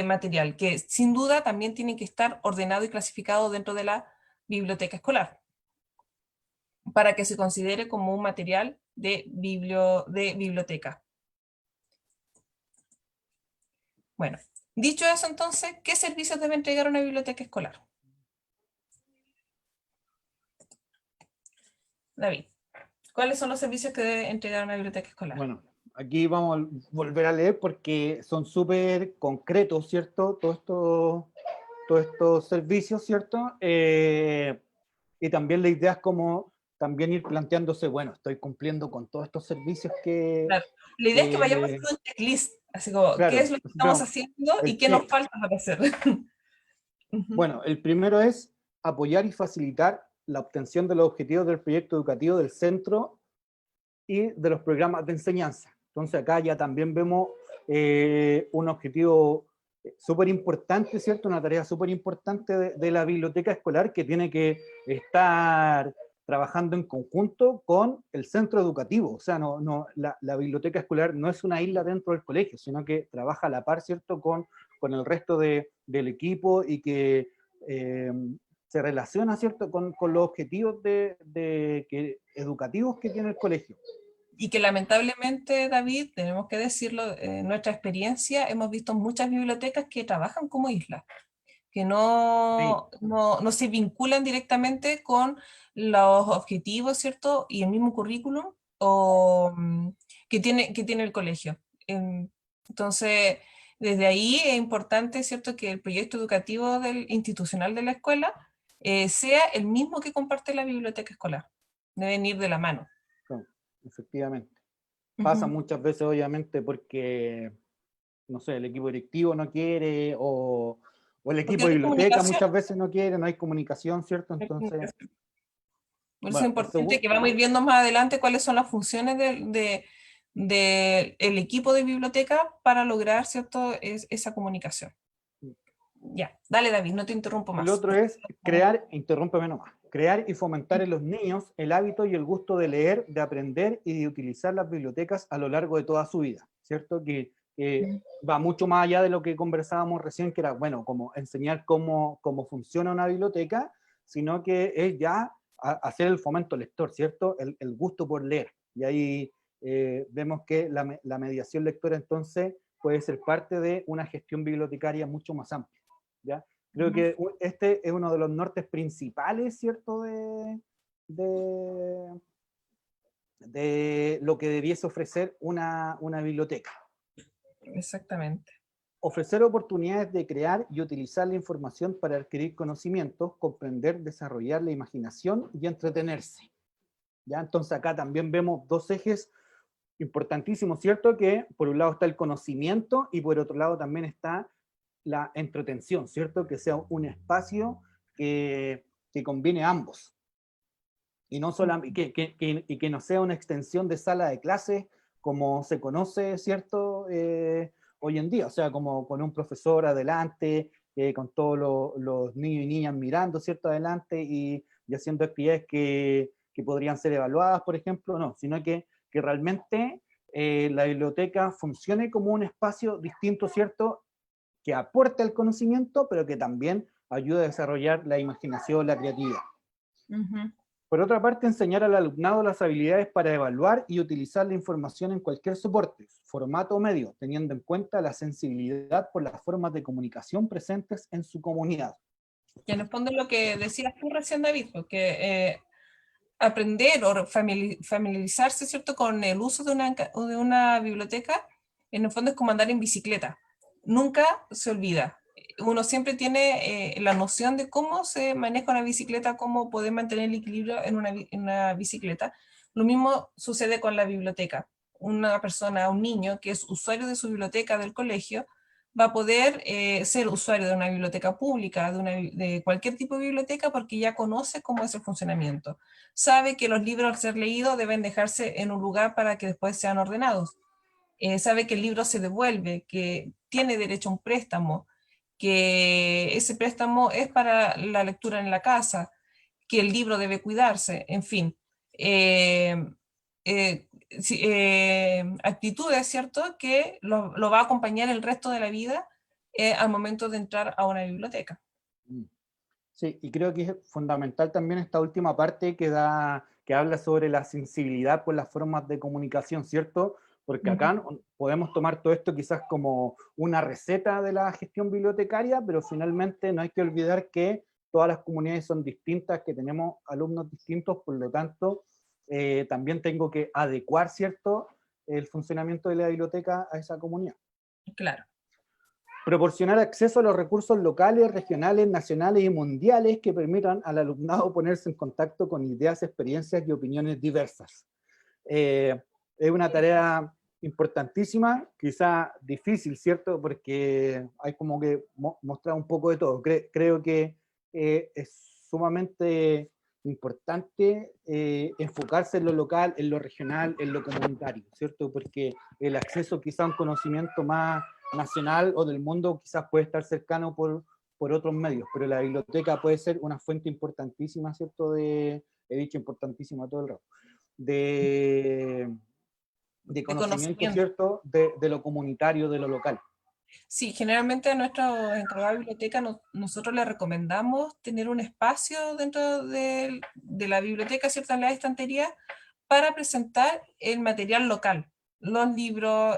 material, que sin duda también tiene que estar ordenado y clasificado dentro de la biblioteca escolar, para que se considere como un material de biblioteca. Bueno, dicho eso entonces, ¿qué servicios debe entregar una biblioteca escolar? David, ¿cuáles son los servicios que debe entregar una biblioteca escolar? Bueno, aquí vamos a volver a leer porque son súper concretos, ¿cierto? Todos estos servicios, ¿cierto? Y también la idea es como también ir planteándose, bueno, estoy cumpliendo con todos estos servicios que... Claro. La idea es que vayamos haciendo un checklist, así como, claro, ¿qué es lo que estamos no, haciendo y qué nos falta para hacer? Bueno, el primero es apoyar y facilitar la obtención de los objetivos del proyecto educativo del centro y de los programas de enseñanza. Entonces acá ya también vemos un objetivo súper importante, ¿cierto? Una tarea súper importante de la biblioteca escolar, que tiene que estar trabajando en conjunto con el centro educativo. O sea, la biblioteca escolar no es una isla dentro del colegio, sino que trabaja a la par, ¿cierto?, con el resto del equipo, y que se relaciona, ¿cierto?, con los objetivos educativos que tiene el colegio. Y que lamentablemente, David, tenemos que decirlo, en nuestra experiencia hemos visto muchas bibliotecas que trabajan como islas, que no se vinculan directamente con los objetivos, ¿cierto? Y el mismo currículum que tiene el colegio. Entonces, desde ahí es importante, ¿cierto?, que el proyecto educativo institucional de la escuela sea el mismo que comparte la biblioteca escolar. Deben ir de la mano. Efectivamente. Pasa muchas veces, obviamente, porque, no sé, el equipo directivo no quiere, o el equipo de biblioteca muchas veces no quiere, no hay comunicación, ¿cierto? Entonces, por eso es importante que vamos a ir viendo más adelante cuáles son las funciones del equipo de biblioteca para lograr, ¿cierto?, esa comunicación. Ya, dale, David, no te interrumpo más. El otro es interrúmpeme nomás, crear y fomentar en los niños el hábito y el gusto de leer, de aprender y de utilizar las bibliotecas a lo largo de toda su vida, ¿cierto? Que va mucho más allá de lo que conversábamos recién, que era, bueno, como enseñar cómo funciona una biblioteca, sino que es ya hacer el fomento lector, ¿cierto? El gusto por leer. Y ahí vemos que la mediación lectora entonces puede ser parte de una gestión bibliotecaria mucho más amplia, ¿ya? Creo que este es uno de los nortes principales, ¿cierto?, de lo que debiese ofrecer una biblioteca. Exactamente. Ofrecer oportunidades de crear y utilizar la información para adquirir conocimientos, comprender, desarrollar la imaginación y entretenerse. ¿Ya? Entonces acá también vemos dos ejes importantísimos, ¿cierto? Que por un lado está el conocimiento y por otro lado también está la entretención, ¿cierto? Que sea un espacio que combine ambos. Y no solamente, que no sea una extensión de sala de clases como se conoce, ¿cierto? Hoy en día, o sea, como con un profesor adelante, con todos los niños y niñas mirando, ¿cierto?, adelante y haciendo actividades que podrían ser evaluadas, por ejemplo, no, sino que realmente la biblioteca funcione como un espacio distinto, ¿cierto?, que aporte al conocimiento, pero que también ayude a desarrollar la imaginación, la creatividad. Por otra parte, enseñar al alumnado las habilidades para evaluar y utilizar la información en cualquier soporte, formato o medio, teniendo en cuenta la sensibilidad por las formas de comunicación presentes en su comunidad. Y en el fondo lo que decías tú recién, David, que aprender o familiarizarse, ¿cierto?, con el uso de una biblioteca, en el fondo es como andar en bicicleta. Nunca se olvida. uno siempre tiene la noción de cómo se maneja una bicicleta, cómo poder mantener el equilibrio en una bicicleta. Lo mismo sucede con la biblioteca. Una persona, un niño que es usuario de su biblioteca del colegio, va a poder ser usuario de una biblioteca pública, de cualquier tipo de biblioteca, porque ya conoce cómo es el funcionamiento. Sabe que los libros al ser leídos deben dejarse en un lugar para que después sean ordenados. Sabe que el libro se devuelve, que tiene derecho a un préstamo, que ese préstamo es para la lectura en la casa, que el libro debe cuidarse, en fin. Eh, Actitudes, ¿cierto?, que lo va a acompañar el resto de la vida al momento de entrar a una biblioteca. Sí, y creo que es fundamental también esta última parte que habla sobre la sensibilidad por las formas de comunicación, ¿cierto? Porque acá podemos tomar todo esto quizás como una receta de la gestión bibliotecaria, pero finalmente no hay que olvidar que todas las comunidades son distintas, que tenemos alumnos distintos, por lo tanto, también tengo que adecuar, ¿cierto?, el funcionamiento de la biblioteca a esa comunidad. Claro. Proporcionar acceso a los recursos locales, regionales, nacionales y mundiales que permitan al alumnado ponerse en contacto con ideas, experiencias y opiniones diversas. Es una tarea importantísima, quizá difícil, ¿cierto? Porque hay como que mostrar un poco de todo. Creo que es sumamente importante enfocarse en lo local, en lo regional, en lo comunitario, ¿cierto? Porque el acceso quizá a un conocimiento más nacional o del mundo quizás puede estar cercano por otros medios, pero la biblioteca puede ser una fuente importantísima, ¿cierto? He dicho importantísima todo el rato, de conocimiento, ¿cierto? De lo comunitario, de lo local. Sí, generalmente a nuestro encargado de biblioteca nosotros le recomendamos tener un espacio dentro de la biblioteca, ¿cierto?, en la estantería, para presentar el material local, los libros,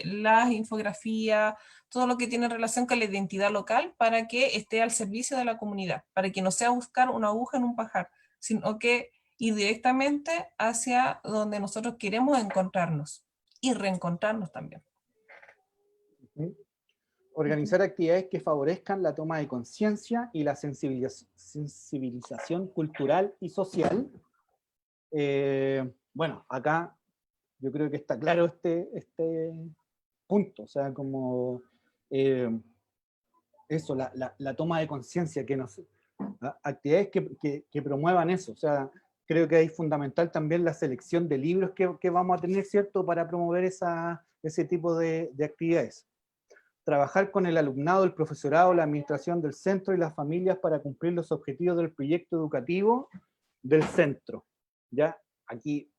las infografías, todo lo que tiene relación con la identidad local, para que esté al servicio de la comunidad, para que no sea buscar una aguja en un pajar, sino que ir directamente hacia donde nosotros queremos encontrarnos y reencontrarnos también. Organizar actividades que favorezcan la toma de conciencia y la sensibilización cultural y social. Bueno, acá yo creo que está claro este punto, o sea, como eso, la toma de conciencia, actividades que promuevan eso, o sea, creo que es fundamental también la selección de libros que vamos a tener, ¿cierto?, para promover ese tipo de actividades. Trabajar con el alumnado, el profesorado, la administración del centro y las familias para cumplir los objetivos del proyecto educativo del centro. Ya, aquí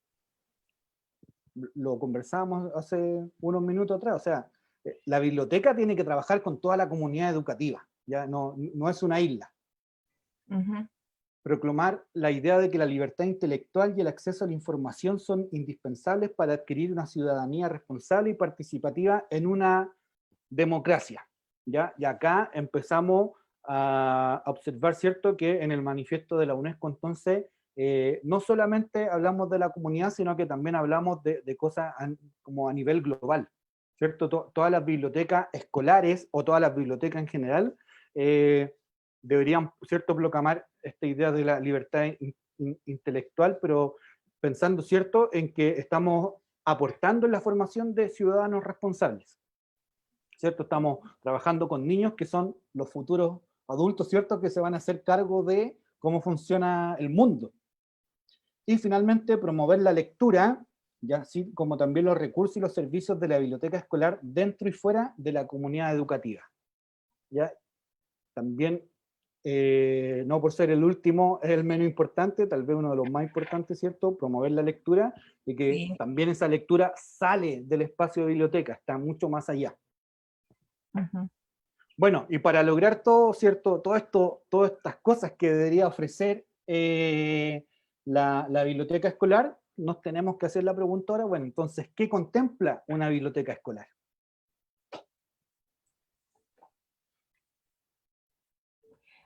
lo conversábamos hace unos minutos atrás, o sea, la biblioteca tiene que trabajar con toda la comunidad educativa, ya no es una isla. Proclamar la idea de que la libertad intelectual y el acceso a la información son indispensables para adquirir una ciudadanía responsable y participativa en una democracia, ¿ya? Y acá empezamos a observar, ¿cierto?, que en el manifiesto de la UNESCO, entonces, no solamente hablamos de la comunidad, sino que también hablamos de cosas como a nivel global, ¿cierto? Todas las bibliotecas escolares, o todas las bibliotecas en general, deberían, ¿cierto?, proclamar esta idea de la libertad intelectual, pero pensando, ¿cierto?, en que estamos aportando en la formación de ciudadanos responsables, ¿cierto? Estamos trabajando con niños que son los futuros adultos, ¿cierto?, que se van a hacer cargo de cómo funciona el mundo. Y finalmente, promover la lectura, ya así como también los recursos y los servicios de la biblioteca escolar dentro y fuera de la comunidad educativa. ¿Ya? También, no por ser el último, es el menos importante, tal vez uno de los más importantes, ¿cierto?, promover la lectura, y que también esa lectura sale del espacio de biblioteca, está mucho más allá. Bueno, y para lograr todo, ¿cierto?, todo esto, todas estas cosas que debería ofrecer la biblioteca escolar, nos tenemos que hacer la pregunta ahora, bueno, entonces, ¿qué contempla una biblioteca escolar?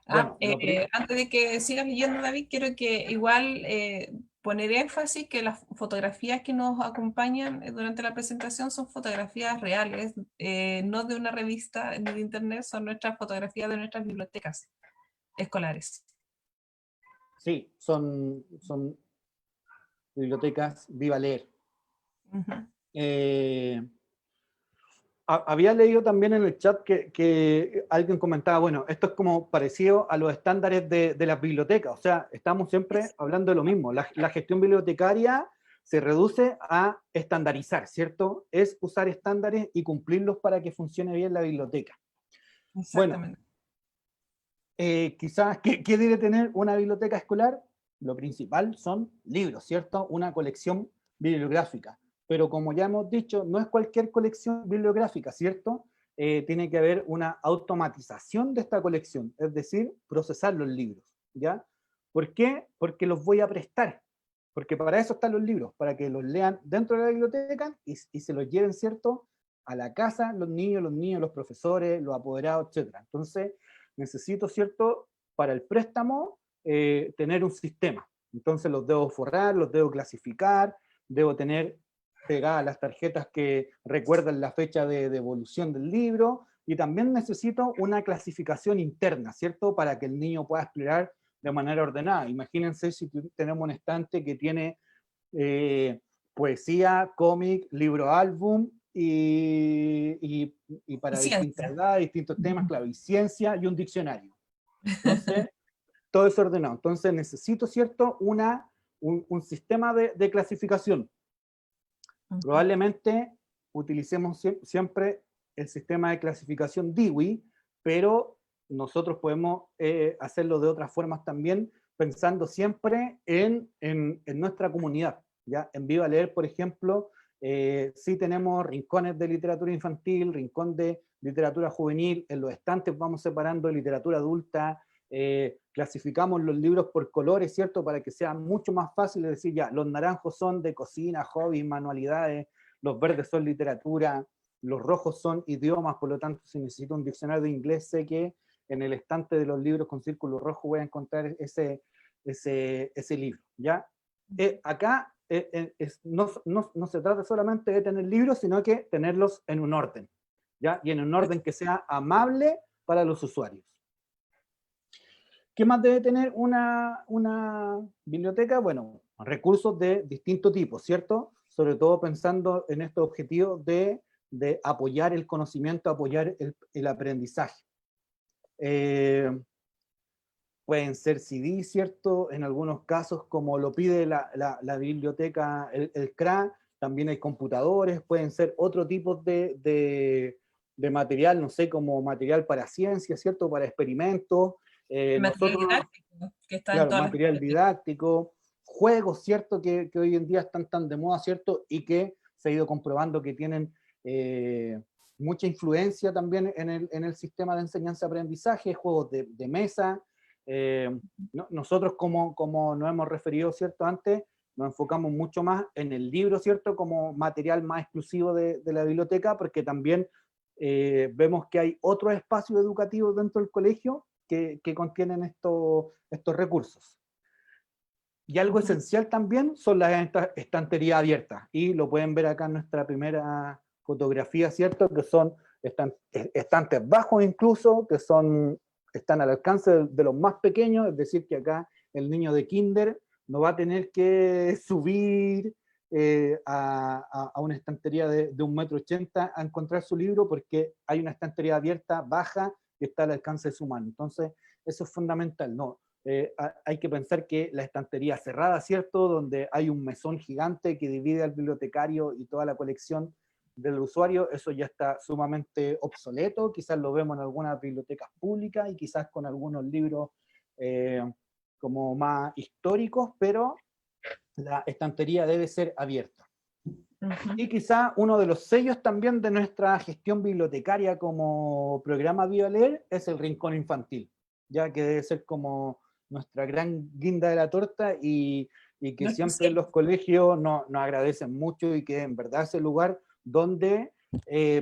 Bueno, Antes de que sigas leyendo, David, quiero que igual poner énfasis que las fotografías que nos acompañan durante la presentación son fotografías reales, no de una revista ni de internet, son nuestras fotografías de nuestras bibliotecas escolares. Sí, son bibliotecas Viva Leer. Uh-huh. Había leído también en el chat que alguien comentaba, bueno, esto es como parecido a los estándares de las bibliotecas, o sea, estamos siempre hablando de lo mismo. La gestión bibliotecaria se reduce a estandarizar, ¿cierto? Es usar estándares y cumplirlos para que funcione bien la biblioteca. Exactamente. Bueno, quizás, ¿qué debe tener una biblioteca escolar? Lo principal son libros, ¿cierto? Una colección bibliográfica. Pero como ya hemos dicho, no es cualquier colección bibliográfica, ¿cierto? Tiene que haber una automatización de esta colección, es decir, procesar los libros, ¿ya? ¿Por qué? Porque los voy a prestar, porque para eso están los libros, para que los lean dentro de la biblioteca y se los lleven, ¿cierto?, a la casa los niños, los profesores, los apoderados, etc. Entonces, necesito, ¿cierto?, para el préstamo, tener un sistema. Entonces los debo forrar, los debo clasificar, debo tener pegadas las tarjetas que recuerdan la fecha de devolución del libro, y también necesito una clasificación interna, ¿cierto?, para que el niño pueda explorar de manera ordenada. Imagínense si tenemos un estante que tiene poesía, cómic, libro álbum, y para distintas edades, distintos temas, claro, y ciencia, y un diccionario. Entonces, todo es ordenado. Entonces necesito, ¿cierto?, un sistema de clasificación. Probablemente utilicemos siempre el sistema de clasificación Dewey, pero nosotros podemos hacerlo de otras formas también, pensando siempre en nuestra comunidad. ¿Ya? En Viva Leer, por ejemplo, sí tenemos rincones de literatura infantil, rincón de literatura juvenil, en los estantes vamos separando literatura adulta, clasificamos los libros por colores, ¿cierto?, para que sea mucho más fácil de decir, ya, los naranjos son de cocina, hobbies, manualidades, los verdes son literatura, los rojos son idiomas, por lo tanto, si necesito un diccionario de inglés, sé que en el estante de los libros con círculo rojo voy a encontrar ese libro, ¿ya? Acá no se trata solamente de tener libros, sino que tenerlos en un orden, ¿ya? Y en un orden que sea amable para los usuarios. ¿Qué más debe tener una biblioteca? Bueno, recursos de distinto tipo, ¿cierto? Sobre todo pensando en estos objetivos de apoyar el conocimiento, apoyar el aprendizaje. Pueden ser CD, ¿cierto? En algunos casos, como lo pide la biblioteca, el CRA, también hay computadores, pueden ser otro tipo de material, no sé, como material para ciencia, ¿cierto? Para experimentos. Material didáctico, que está en Claro, todas las material bibliotecas. didáctico, juegos, ¿cierto? Que hoy en día están tan de moda, ¿cierto? Y que se ha ido comprobando que tienen mucha influencia también en el sistema de enseñanza-aprendizaje, juegos de mesa. Nosotros, como nos hemos referido, ¿cierto?, antes, nos enfocamos mucho más en el libro, ¿cierto?, como material más exclusivo de la biblioteca, porque también vemos que hay otros espacios educativos dentro del colegio que contienen estos recursos. Y algo esencial también son las estanterías abiertas, y lo pueden ver acá en nuestra primera fotografía, ¿cierto?, que son estantes bajos incluso, que están al alcance de los más pequeños, es decir, que acá el niño de kinder no va a tener que subir a una estantería de 1,80 m a encontrar su libro, porque hay una estantería abierta, baja, que está al alcance de su mano. Entonces, eso es fundamental, ¿no? Hay que pensar que la estantería cerrada, ¿cierto?, donde hay un mesón gigante que divide al bibliotecario y toda la colección del usuario, eso ya está sumamente obsoleto, quizás lo vemos en algunas bibliotecas públicas y quizás con algunos libros como más históricos, pero la estantería debe ser abierta. Y quizá uno de los sellos también de nuestra gestión bibliotecaria como programa Viva Leer es el rincón infantil, ya que debe ser como nuestra gran guinda de la torta, y que siempre en los colegios nos agradecen mucho, y que en verdad es el lugar donde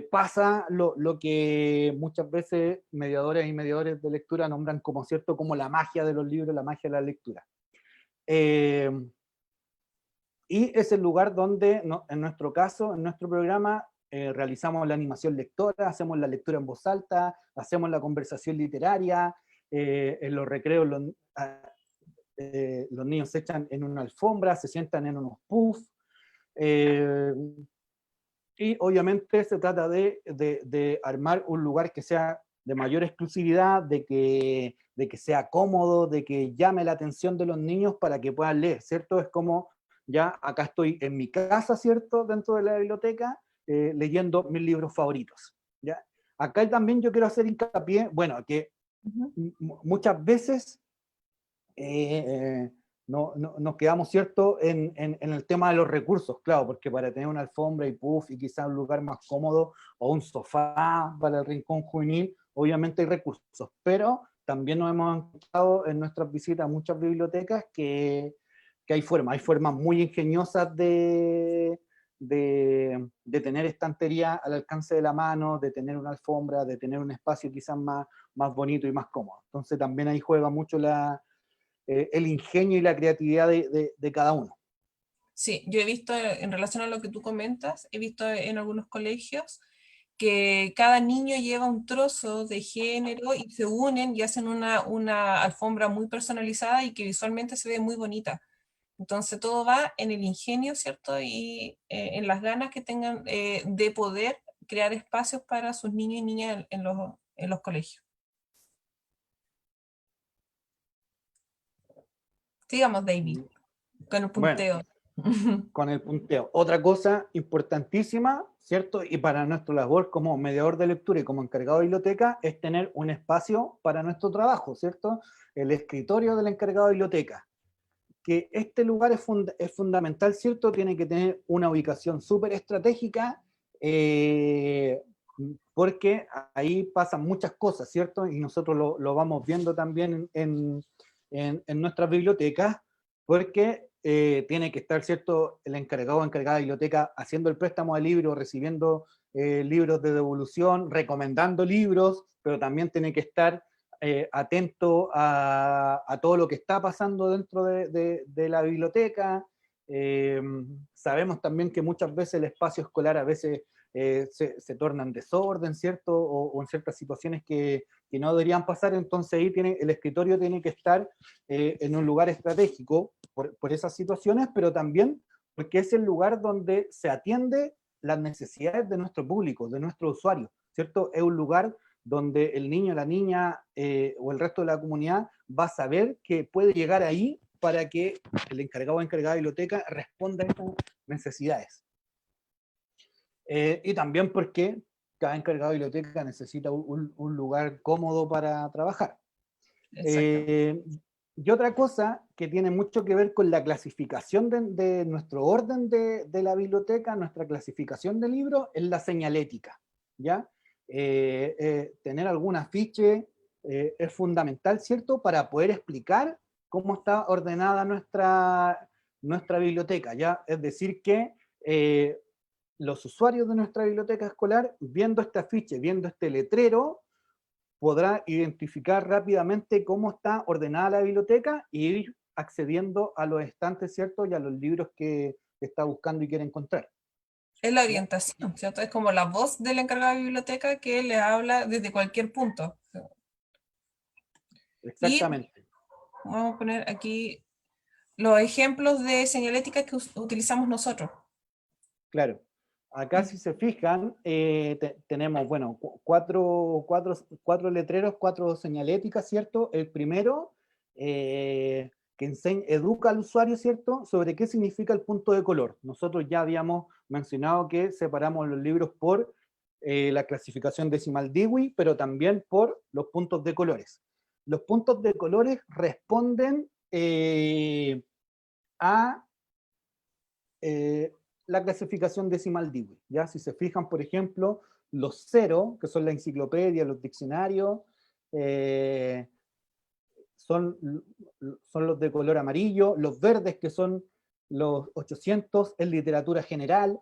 pasa lo que muchas veces mediadoras y mediadores de lectura nombran como, ¿cierto?, como la magia de los libros, la magia de la lectura. y es el lugar donde, en nuestro caso, en nuestro programa, realizamos la animación lectora, hacemos la lectura en voz alta, hacemos la conversación literaria, en los recreos los niños se echan en una alfombra, se sientan en unos puffs, y obviamente se trata de armar un lugar que sea de mayor exclusividad, de que sea cómodo, de que llame la atención de los niños para que puedan leer, ¿cierto? Es como, ya acá estoy en mi casa, ¿cierto? Dentro de la biblioteca, leyendo mis libros favoritos, ¿ya? Acá también yo quiero hacer hincapié, bueno, que muchas veces nos quedamos, ¿cierto?, en el tema de los recursos, claro, porque para tener una alfombra y puff y quizás un lugar más cómodo o un sofá para el rincón juvenil, obviamente hay recursos, pero también nos hemos encontrado en nuestras visitas a muchas bibliotecas que hay formas muy ingeniosas de tener estantería al alcance de la mano, de tener una alfombra, de tener un espacio quizás más bonito y más cómodo. Entonces también ahí juega mucho el ingenio y la creatividad de cada uno. Sí, yo he visto en relación a lo que tú comentas, he visto en algunos colegios que cada niño lleva un trozo de género y se unen y hacen una alfombra muy personalizada y que visualmente se ve muy bonita. Entonces todo va en el ingenio, ¿cierto? Y en las ganas que tengan de poder crear espacios para sus niños y niñas en los colegios. Sigamos, David, con el Bueno, punteo. con el punteo. Otra cosa importantísima, ¿cierto? Y para nuestra labor como mediador de lectura y como encargado de biblioteca, es tener un espacio para nuestro trabajo, ¿cierto? El escritorio del encargado de biblioteca. Que este lugar es fundamental, ¿cierto? Tiene que tener una ubicación súper estratégica, porque ahí pasan muchas cosas, ¿cierto? Y nosotros lo vamos viendo también en nuestras bibliotecas, porque tiene que estar, ¿cierto?, el encargado o encargada de biblioteca haciendo el préstamo de libros, recibiendo libros de devolución, recomendando libros, pero también tiene que estar atento a todo lo que está pasando dentro de la biblioteca. Sabemos también que muchas veces el espacio escolar a veces se torna en desorden, ¿cierto? O en ciertas situaciones que no deberían pasar, entonces ahí el escritorio tiene que estar en un lugar estratégico por esas situaciones, pero también porque es el lugar donde se atiende las necesidades de nuestro público, de nuestros usuarios, ¿cierto? Es un lugar donde el niño, la niña o el resto de la comunidad va a saber que puede llegar ahí para que el encargado o encargada de biblioteca responda a esas necesidades. Y también porque cada encargado de biblioteca necesita un lugar cómodo para trabajar. Y otra cosa que tiene mucho que ver con la clasificación de nuestro orden de la biblioteca, nuestra clasificación de libros, es la señalética, ¿ya? Tener algún afiche es fundamental, ¿cierto?, para poder explicar cómo está ordenada nuestra biblioteca, ¿ya? Es decir que los usuarios de nuestra biblioteca escolar, viendo este afiche, viendo este letrero, podrá identificar rápidamente cómo está ordenada la biblioteca y ir accediendo a los estantes, ¿cierto?, y a los libros que está buscando y quiere encontrar. Es la orientación, ¿cierto? Es como la voz del encargado de biblioteca que le habla desde cualquier punto. Exactamente. Y vamos a poner aquí los ejemplos de señalética que utilizamos nosotros. Claro. Acá, si se fijan, tenemos, bueno, cuatro letreros, 4 señaléticas, ¿cierto? El primero, que educa al usuario, ¿cierto?, sobre qué significa el punto de color. Nosotros ya habíamos mencionado que separamos los libros por la clasificación decimal Dewey, pero también por los puntos de colores. Los puntos de colores responden a la clasificación decimal Dewey, ¿ya? Si se fijan, por ejemplo, los 0, que son la enciclopedia, los diccionarios, son los de color amarillo, los verdes, que son los 800, en literatura general.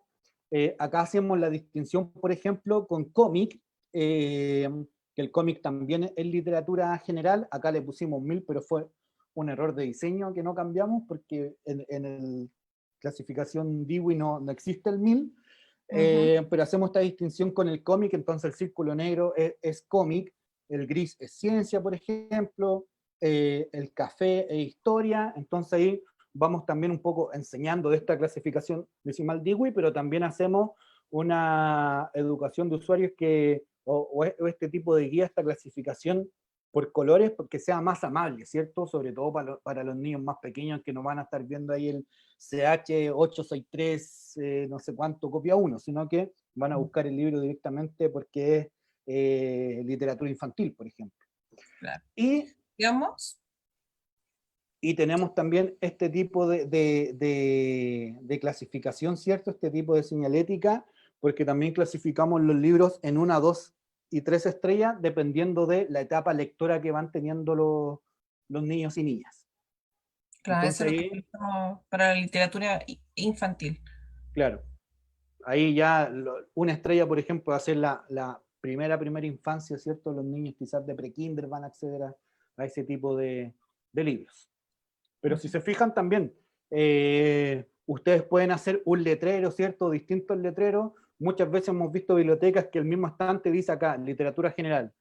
Acá hacemos la distinción, por ejemplo, con cómic, que el cómic también es literatura general. Acá le pusimos 1000, pero fue un error de diseño que no cambiamos, porque en clasificación Dewey no existe el 1000, Ujú. pero hacemos esta distinción con el cómic. Entonces el círculo negro es cómic, el gris es ciencia, por ejemplo, el café es historia. Entonces ahí vamos también un poco enseñando de esta clasificación decimal Dewey, pero también hacemos una educación de usuarios o este tipo de guía, esta clasificación por colores, porque sea más amable, ¿cierto? Sobre todo para los niños más pequeños que no van a estar viendo ahí el CH863, no sé cuánto, copia 1, sino que van a buscar el libro directamente porque es literatura infantil, por ejemplo. Claro. Y, Digamos, y tenemos también este tipo de clasificación, ¿cierto? Este tipo de señalética, porque también clasificamos los libros en 1, 2 y 3 estrellas, dependiendo de la etapa lectora que van teniendo los niños y niñas. claro, eso Entonces es lo que ahí, utilizamos para la literatura infantil. claro, ahí ya una estrella, por ejemplo, va a ser la primera infancia, ¿cierto? Los niños quizás de prekinder van a acceder a ese tipo de libros. Pero si se fijan también, ustedes pueden hacer un letrero, ¿cierto? Distintos letreros. Muchas veces hemos visto bibliotecas que el mismo estante dice acá, literatura general,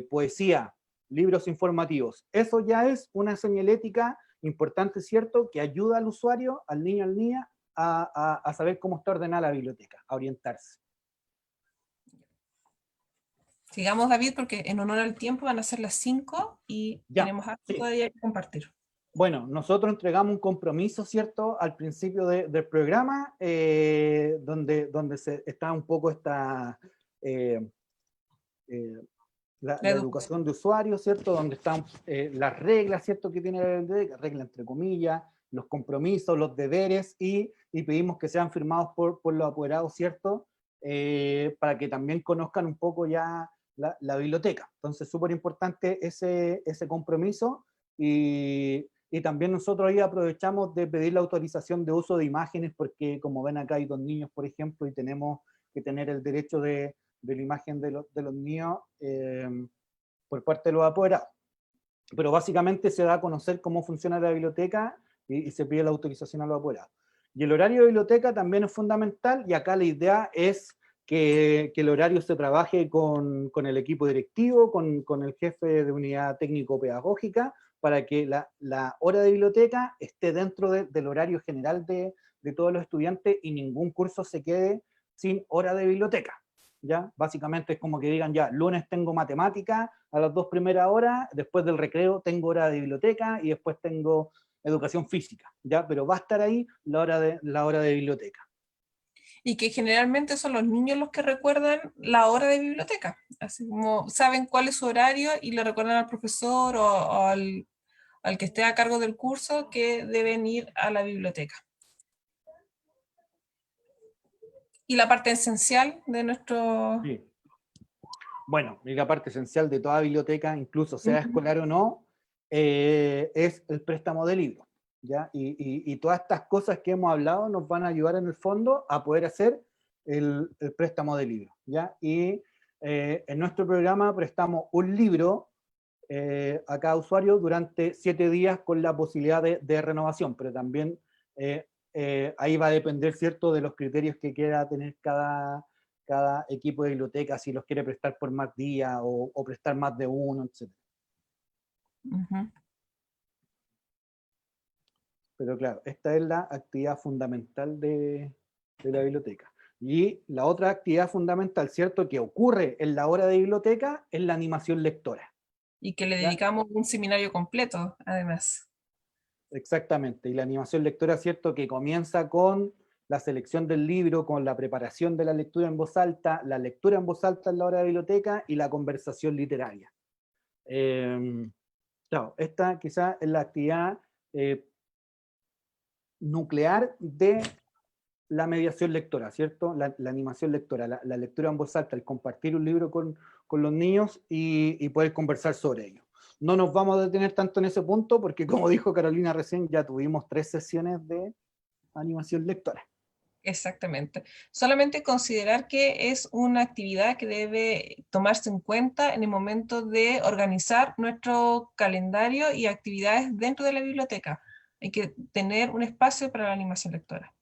poesía, libros informativos. Eso ya es una señalética importante, ¿cierto? Que ayuda al usuario, al niño, al niña, a saber cómo está ordenada la biblioteca, a orientarse. Sigamos, David, porque en honor al tiempo van a ser las 5 y Ya, tenemos algo sí. todavía que compartir. Bueno, nosotros entregamos un compromiso, ¿cierto?, al principio del programa, donde está un poco eh, eh, La la educación. educación de usuarios, ¿cierto?, donde están las reglas, ¿cierto?, que tiene la biblioteca, reglas entre comillas, los compromisos, los deberes, y pedimos que sean firmados por los apoderados, ¿cierto?, para que también conozcan un poco ya la biblioteca. Entonces, súper importante ese compromiso, y también nosotros ahí aprovechamos de pedir la autorización de uso de imágenes, porque como ven acá hay 2 niños, por ejemplo, y tenemos que tener el derecho de la imagen de los niños por parte de los apoderados. Pero básicamente se da a conocer cómo funciona la biblioteca y se pide la autorización a los apoderados. Y el horario de biblioteca también es fundamental, y acá la idea es que el horario se trabaje con el equipo directivo, con el jefe de unidad técnico-pedagógica, para que la hora de biblioteca esté dentro del horario general de todos los estudiantes y ningún curso se quede sin hora de biblioteca. ¿Ya? Básicamente es como que digan, ya, lunes tengo matemática a las 2 primeras horas, después del recreo tengo hora de biblioteca y después tengo educación física, ¿ya? Pero va a estar ahí la hora de biblioteca. Y que generalmente son los niños los que recuerdan la hora de biblioteca. Así como saben cuál es su horario y le recuerdan al profesor o al que esté a cargo del curso que deben ir a la biblioteca. Y la parte esencial de nuestro... Sí. Bueno, y la parte esencial de toda biblioteca, incluso sea escolar o no, es el préstamo de libros, ¿ya? Y todas estas cosas que hemos hablado nos van a ayudar en el fondo a poder hacer el préstamo de libros, ¿ya? Y en nuestro programa prestamos un libro a cada usuario durante 7 días con la posibilidad de renovación, pero también ahí va a depender, ¿cierto?, de los criterios que quiera tener cada equipo de biblioteca, si los quiere prestar por más días o prestar más de uno, etc. Pero claro, esta es la actividad fundamental de la biblioteca. Y la otra actividad fundamental, ¿cierto?, que ocurre en la hora de biblioteca es la animación lectora. Y que le ¿Ya? dedicamos un seminario completo, además. Exactamente, y la animación lectora, ¿cierto?, que comienza con la selección del libro, con la preparación de la lectura en voz alta, la lectura en voz alta en la hora de biblioteca y la conversación literaria. Claro, esta quizás es la actividad nuclear de la mediación lectora, ¿cierto? La animación lectora, la lectura en voz alta, el compartir un libro con los niños y poder conversar sobre ello. No nos vamos a detener tanto en ese punto porque, como dijo Carolina recién, ya tuvimos 3 sesiones de animación lectora. Exactamente. Solamente considerar que es una actividad que debe tomarse en cuenta en el momento de organizar nuestro calendario y actividades dentro de la biblioteca. Hay que tener un espacio para la animación lectora.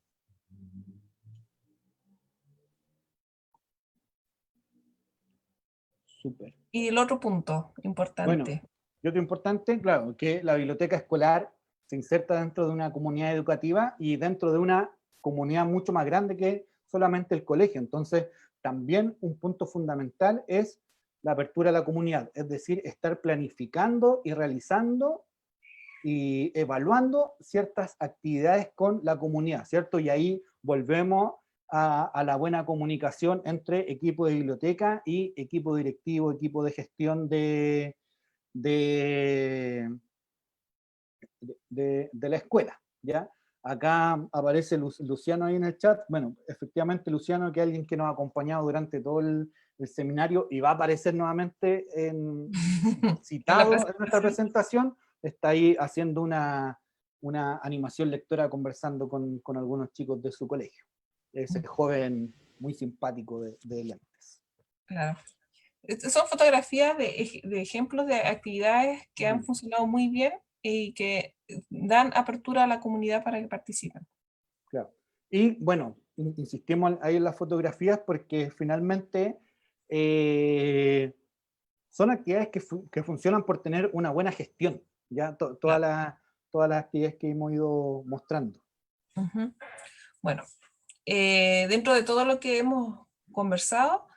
súper. Y el otro punto Bueno, importante. y otro importante, claro, que la biblioteca escolar se inserta dentro de una comunidad educativa y dentro de una comunidad mucho más grande que solamente el colegio. Entonces, también un punto fundamental es la apertura a la comunidad, es decir, estar planificando y realizando y evaluando ciertas actividades con la comunidad, ¿cierto? Y ahí volvemos a la buena comunicación entre equipo de biblioteca y equipo directivo, equipo de gestión de, de la escuela, ¿ya? Acá aparece Luciano ahí en el chat. Bueno, efectivamente Luciano, que es alguien que nos ha acompañado durante todo el seminario y va a aparecer nuevamente En la citado en nuestra presentación, está ahí haciendo una animación lectora conversando con algunos chicos de su colegio. Ese joven muy simpático de lentes. Claro. Son fotografías de ejemplos de actividades que han funcionado muy bien y que dan apertura a la comunidad para que participen. Claro. Y bueno, insistimos ahí en las fotografías porque finalmente son actividades que funcionan por tener una buena gestión, ya todas las actividades que hemos ido mostrando. Ujú. Bueno, dentro de todo lo que hemos conversado,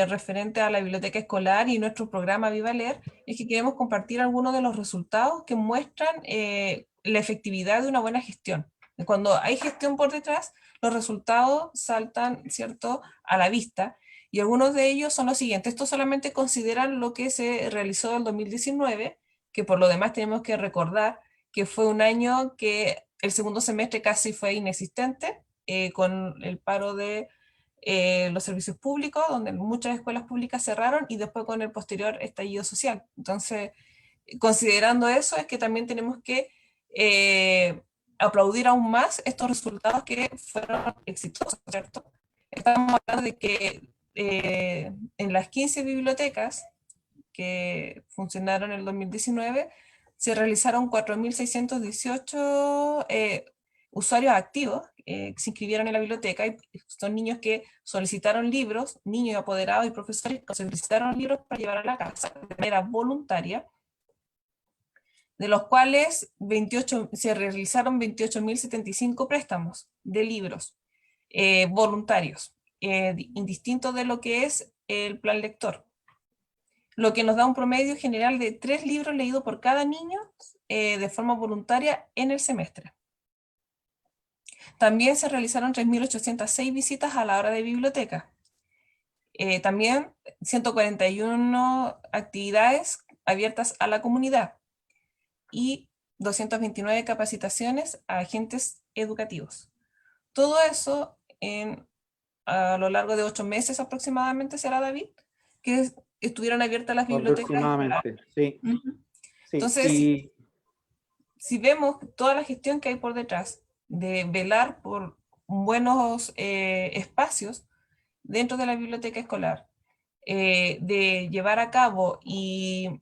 referente a la biblioteca escolar y nuestro programa Viva Leer, es que queremos compartir algunos de los resultados que muestran la efectividad de una buena gestión. Cuando hay gestión por detrás, los resultados saltan, ¿cierto?, a la vista. Y algunos de ellos son los siguientes. Estos solamente consideran lo que se realizó en el 2019, que por lo demás tenemos que recordar que fue un año que el segundo semestre casi fue inexistente, con el paro de los servicios públicos, donde muchas escuelas públicas cerraron, y después con el posterior estallido social. Entonces, considerando eso, es que también tenemos que aplaudir aún más estos resultados que fueron exitosos, ¿cierto? Estamos hablando de que en las 15 bibliotecas que funcionaron en el 2019, se realizaron 4.618 usuarios activos que se inscribieron en la biblioteca, y son niños que solicitaron libros, niños y apoderados y profesores que solicitaron libros para llevar a la casa de manera voluntaria, de los cuales se realizaron 28.075 préstamos de libros voluntarios, indistinto de lo que es el plan lector, lo que nos da un promedio general de 3 libros leídos por cada niño de forma voluntaria en el semestre. También se realizaron 3.806 visitas a la hora de biblioteca. También 141 actividades abiertas a la comunidad y 229 capacitaciones a agentes educativos. Todo eso a lo largo de 8 meses aproximadamente, será, David, que estuvieron abiertas las bibliotecas. Aproximadamente, sí. Uh-huh. Sí. Entonces, si vemos toda la gestión que hay por detrás de velar por buenos espacios dentro de la biblioteca escolar, de llevar a cabo y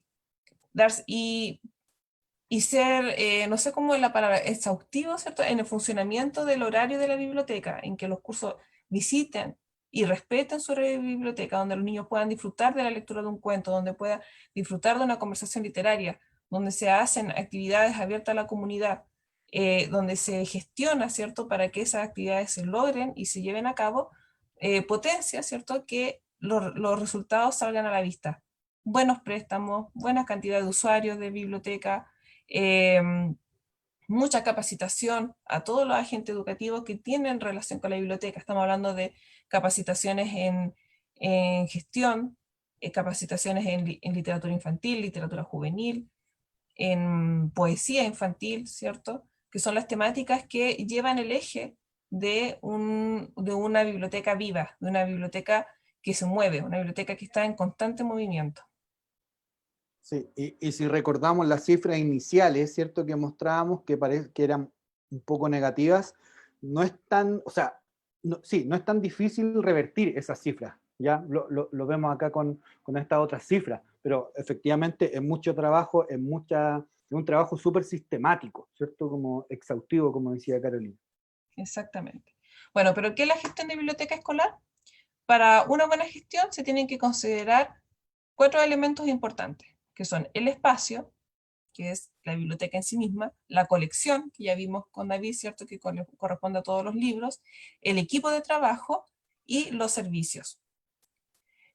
ser, no sé cómo es la palabra, exhaustivo, ¿cierto?, en el funcionamiento del horario de la biblioteca, en que los cursos visiten y respeten su biblioteca, donde los niños puedan disfrutar de la lectura de un cuento, donde puedan disfrutar de una conversación literaria, donde se hacen actividades abiertas a la comunidad, donde se gestiona, ¿cierto?, para que esas actividades se logren y se lleven a cabo, potencia, ¿cierto?, que los resultados salgan a la vista. Buenos préstamos, buena cantidad de usuarios de biblioteca, mucha capacitación a todos los agentes educativos que tienen relación con la biblioteca. Estamos hablando de capacitaciones en gestión, capacitaciones en literatura infantil, literatura juvenil, en poesía infantil, ¿cierto?, que son las temáticas que llevan el eje de una biblioteca viva, de una biblioteca que se mueve, una biblioteca que está en constante movimiento. Sí, y si recordamos las cifras iniciales, ¿cierto?, que mostrábamos, que eran un poco negativas, no es tan, o sea, no es tan difícil revertir esas cifras, ¿ya? Lo vemos acá con estas otras cifras, pero efectivamente es mucho trabajo, es un trabajo súper sistemático, ¿cierto?, como exhaustivo, como decía Carolina. Exactamente. Bueno, pero ¿qué es la gestión de biblioteca escolar? Para una buena gestión se tienen que considerar 4 elementos importantes, que son el espacio, que es la biblioteca en sí misma, la colección, que ya vimos con David, ¿cierto?, que corresponde a todos los libros, el equipo de trabajo y los servicios.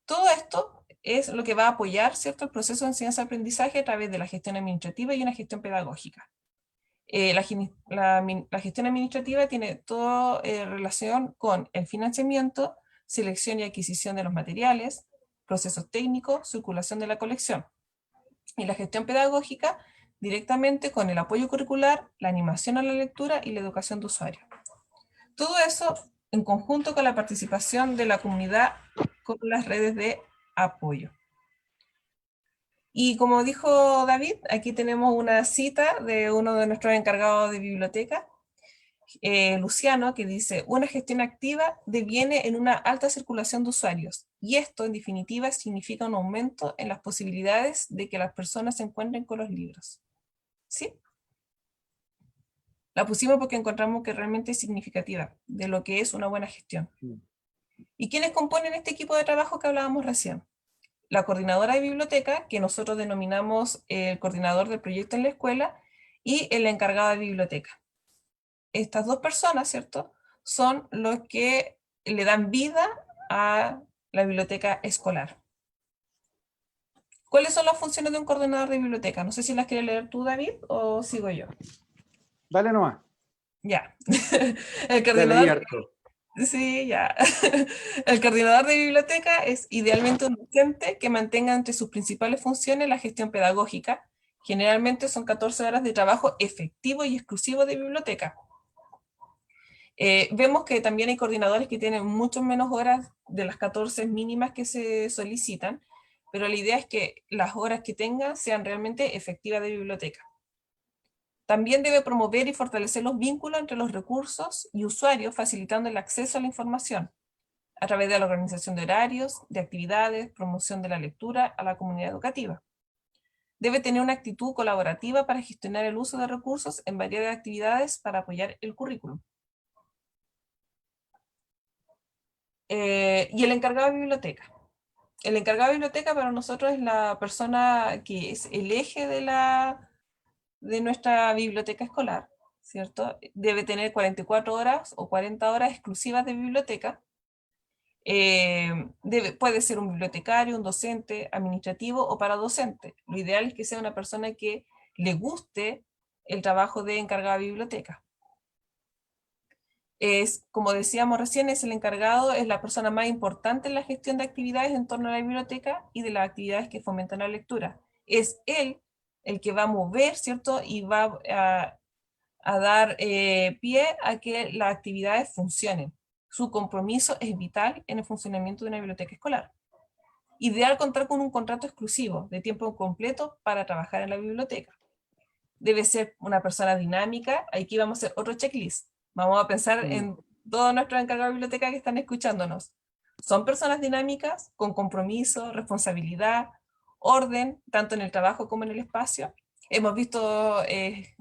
Todo esto es lo que va a apoyar, ¿cierto?, el proceso de enseñanza-aprendizaje a través de la gestión administrativa y una gestión pedagógica. La gestión administrativa tiene toda relación con el financiamiento, selección y adquisición de los materiales, procesos técnicos, circulación de la colección. Y la gestión pedagógica directamente con el apoyo curricular, la animación a la lectura y la educación de usuarios. Todo eso en conjunto con la participación de la comunidad con las redes de apoyo. Y como dijo David, aquí tenemos una cita de uno de nuestros encargados de biblioteca, Luciano, que dice: una gestión activa deviene en una alta circulación de usuarios, y esto en definitiva significa un aumento en las posibilidades de que las personas se encuentren con los libros. ¿Sí? La pusimos porque encontramos que realmente es significativa de lo que es una buena gestión. ¿Y quiénes componen este equipo de trabajo que hablábamos recién? La coordinadora de biblioteca, que nosotros denominamos el coordinador del proyecto en la escuela, y el encargado de biblioteca. Estas dos personas, ¿cierto?, son los que le dan vida a la biblioteca escolar. ¿Cuáles son las funciones de un coordinador de biblioteca? No sé si las quieres leer tú, David, o sigo yo. Dale nomás. Ya. El Ya leí coordinador... harto. Sí, ya. El coordinador de biblioteca es idealmente un docente que mantenga entre sus principales funciones la gestión pedagógica. Generalmente son 14 horas de trabajo efectivo y exclusivo de biblioteca. Vemos que también hay coordinadores que tienen mucho menos horas de las 14 mínimas que se solicitan, pero la idea es que las horas que tengan sean realmente efectivas de biblioteca. También debe promover y fortalecer los vínculos entre los recursos y usuarios, facilitando el acceso a la información, a través de la organización de horarios, de actividades, promoción de la lectura a la comunidad educativa. Debe tener una actitud colaborativa para gestionar el uso de recursos en varias actividades para apoyar el currículum. Y el encargado de biblioteca. El encargado de biblioteca para nosotros es la persona que es el eje de nuestra biblioteca escolar, ¿cierto? Debe tener 44 horas o 40 horas exclusivas de biblioteca. Puede ser un bibliotecario, un docente, administrativo o paradocente. Lo ideal es que sea una persona que le guste el trabajo de encargado de biblioteca. Como decíamos recién, es el encargado, es la persona más importante en la gestión de actividades en torno a la biblioteca y de las actividades que fomentan la lectura. Es él el que va a mover, ¿cierto? Y va a dar pie a que las actividades funcionen. Su compromiso es vital en el funcionamiento de una biblioteca escolar. Ideal contar con un contrato exclusivo de tiempo completo para trabajar en la biblioteca. Debe ser una persona dinámica. Aquí vamos a hacer otro checklist. Vamos a pensar en todos nuestros encargados de biblioteca que están escuchándonos. Son personas dinámicas, con compromiso, responsabilidad, orden, tanto en el trabajo como en el espacio. Hemos visto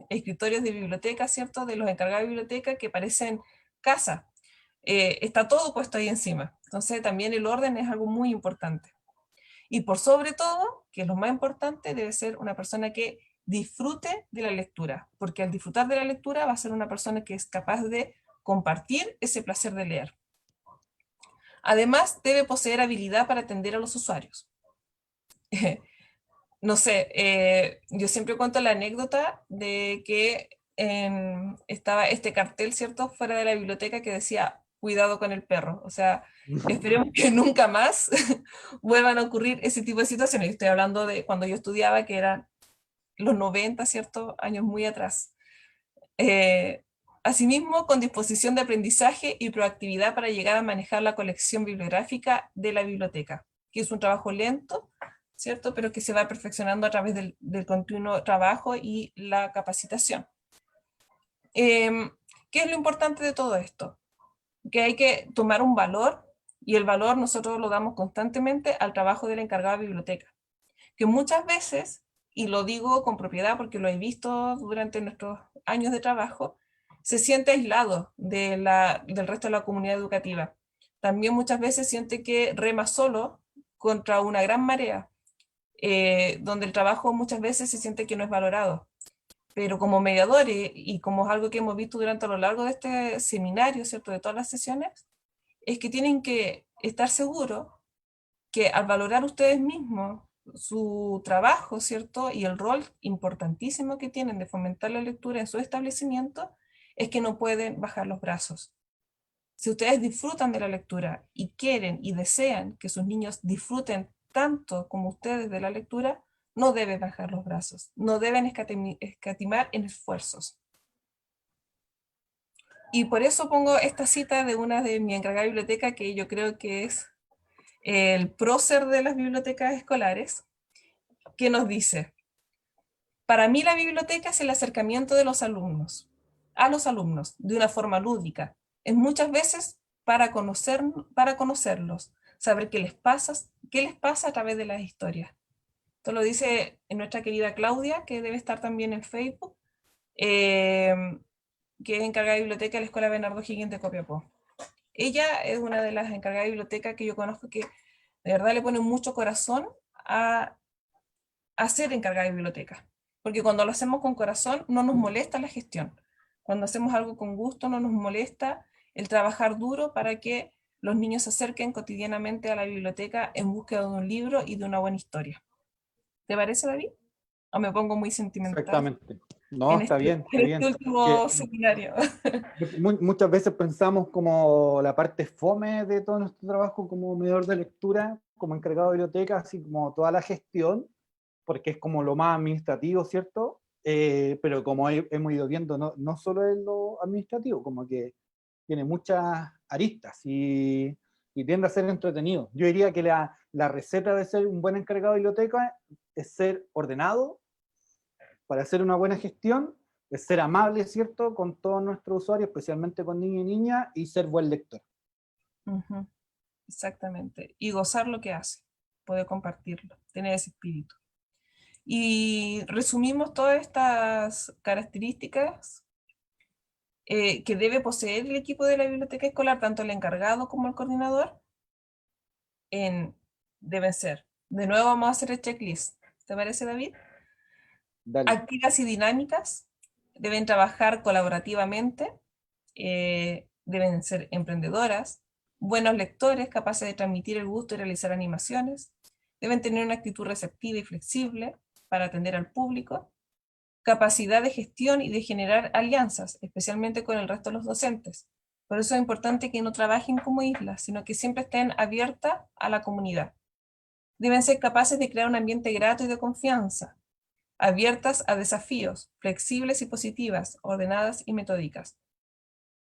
escritorios de biblioteca, ¿cierto?, de los encargados de biblioteca que parecen casa. Está todo puesto ahí encima. Entonces también el orden es algo muy importante. Y por sobre todo, que es lo más importante, debe ser una persona que disfrute de la lectura, porque al disfrutar de la lectura va a ser una persona que es capaz de compartir ese placer de leer. Además, debe poseer habilidad para atender a los usuarios. No sé, yo siempre cuento la anécdota de que estaba este cartel, ¿cierto?, fuera de la biblioteca que decía: cuidado con el perro. O sea, esperemos que nunca más vuelvan a ocurrir ese tipo de situaciones. Yo estoy hablando de cuando yo estudiaba, que eran los 90, ¿cierto?, años muy atrás. Asimismo, con disposición de aprendizaje y proactividad para llegar a manejar la colección bibliográfica de la biblioteca, que es un trabajo lento, ¿cierto?, pero que se va perfeccionando a través del continuo trabajo y la capacitación. ¿Qué es lo importante de todo esto? Que hay que tomar un valor, y el valor nosotros lo damos constantemente al trabajo del encargado de biblioteca, que muchas veces, y lo digo con propiedad porque lo he visto durante nuestros años de trabajo, se siente aislado del resto de la comunidad educativa. También muchas veces siente que rema solo contra una gran marea, donde el trabajo muchas veces se siente que no es valorado. Pero como mediadores, y como es algo que hemos visto durante a lo largo de este seminario, ¿cierto?, de todas las sesiones, es que tienen que estar seguros que al valorar ustedes mismos su trabajo, ¿cierto?, y el rol importantísimo que tienen de fomentar la lectura en su establecimiento, es que no pueden bajar los brazos. Si ustedes disfrutan de la lectura y quieren y desean que sus niños disfruten tanto como ustedes de la lectura, no deben bajar los brazos, no deben escatimar en esfuerzos. Y por eso pongo esta cita de una de mi encargada de biblioteca, que yo creo que es el prócer de las bibliotecas escolares, que nos dice: para mí la biblioteca es el acercamiento de los alumnos a los alumnos de una forma lúdica. Es muchas veces para conocerlos, saber qué les pasa a través de las historias. Esto lo dice nuestra querida Claudia, que debe estar también en Facebook, que es encargada de biblioteca de la Escuela Bernardo Higgins de Copiapó. Ella es una de las encargadas de biblioteca que yo conozco que de verdad le pone mucho corazón a ser encargada de biblioteca. Porque cuando lo hacemos con corazón no nos molesta la gestión. Cuando hacemos algo con gusto no nos molesta el trabajar duro para que los niños se acerquen cotidianamente a la biblioteca en búsqueda de un libro y de una buena historia. ¿Te parece, David? ¿O me pongo muy sentimental Exactamente. No, está bien, está en este bien. último seminario? Muchas veces pensamos como la parte fome de todo nuestro trabajo como medidor de lectura, como encargado de biblioteca, así como toda la gestión, porque es como lo más administrativo, ¿cierto? Pero como hemos ido viendo, no solo es lo administrativo, como que tiene muchas aristas y tiende a ser entretenido. Yo diría que la receta de ser un buen encargado de biblioteca es ser ordenado para hacer una buena gestión, es ser amable, ¿cierto?, con todos nuestros usuarios, especialmente con niños y niñas, y ser buen lector. Uh-huh. Exactamente. Y gozar lo que hace, poder compartirlo, tener ese espíritu. Y resumimos todas estas características que debe poseer el equipo de la biblioteca escolar, tanto el encargado como el coordinador, deben ser. De nuevo vamos a hacer el checklist. ¿Te parece, David? Dale. Activas y dinámicas, deben trabajar colaborativamente, deben ser emprendedoras, buenos lectores capaces de transmitir el gusto y realizar animaciones, deben tener una actitud receptiva y flexible para atender al público, capacidad de gestión y de generar alianzas, especialmente con el resto de los docentes. Por eso es importante que no trabajen como islas, sino que siempre estén abiertas a la comunidad. Deben ser capaces de crear un ambiente grato y de confianza, abiertas a desafíos, flexibles y positivas, ordenadas y metódicas.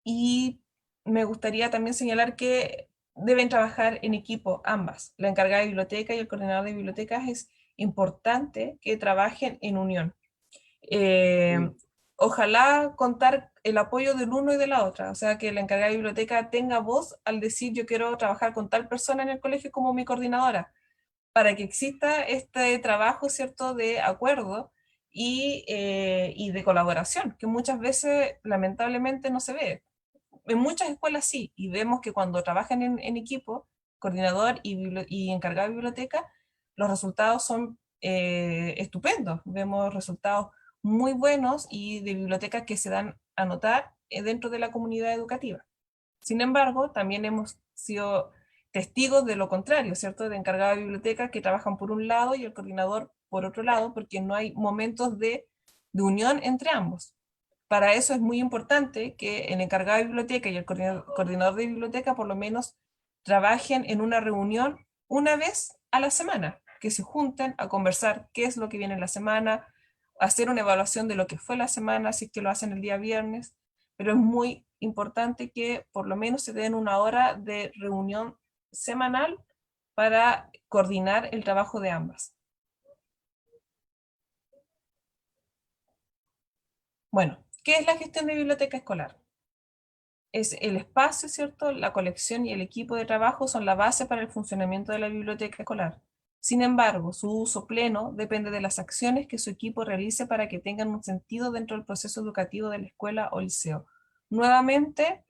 Y me gustaría también señalar que deben trabajar en equipo ambas. La encargada de biblioteca y el coordinador de bibliotecas es importante que trabajen en unión. Ojalá contar el apoyo del uno y de la otra, o sea, que la encargada de biblioteca tenga voz al decir yo quiero trabajar con tal persona en el colegio como mi coordinadora, para que exista este trabajo, ¿cierto?, de acuerdo y de colaboración, que muchas veces lamentablemente no se ve. En muchas escuelas sí, y vemos que cuando trabajan en equipo, coordinador y encargado de biblioteca, los resultados son estupendos. Vemos resultados muy buenos y de bibliotecas que se dan a notar dentro de la comunidad educativa. Sin embargo, también hemos sido testigos de lo contrario, ¿cierto? De encargados de biblioteca que trabajan por un lado y el coordinador por otro lado, porque no hay momentos de unión entre ambos. Para eso es muy importante que el encargado de biblioteca y el coordinador de biblioteca por lo menos trabajen en una reunión una vez a la semana, que se junten a conversar qué es lo que viene en la semana, hacer una evaluación de lo que fue la semana, si es que lo hacen el día viernes, pero es muy importante que por lo menos se den una hora de reunión semanal para coordinar el trabajo de ambas. Bueno, ¿qué es la gestión de biblioteca escolar? Es el espacio, ¿cierto? La colección y el equipo de trabajo son la base para el funcionamiento de la biblioteca escolar. Sin embargo, su uso pleno depende de las acciones que su equipo realice para que tengan un sentido dentro del proceso educativo de la escuela o liceo. Nuevamente,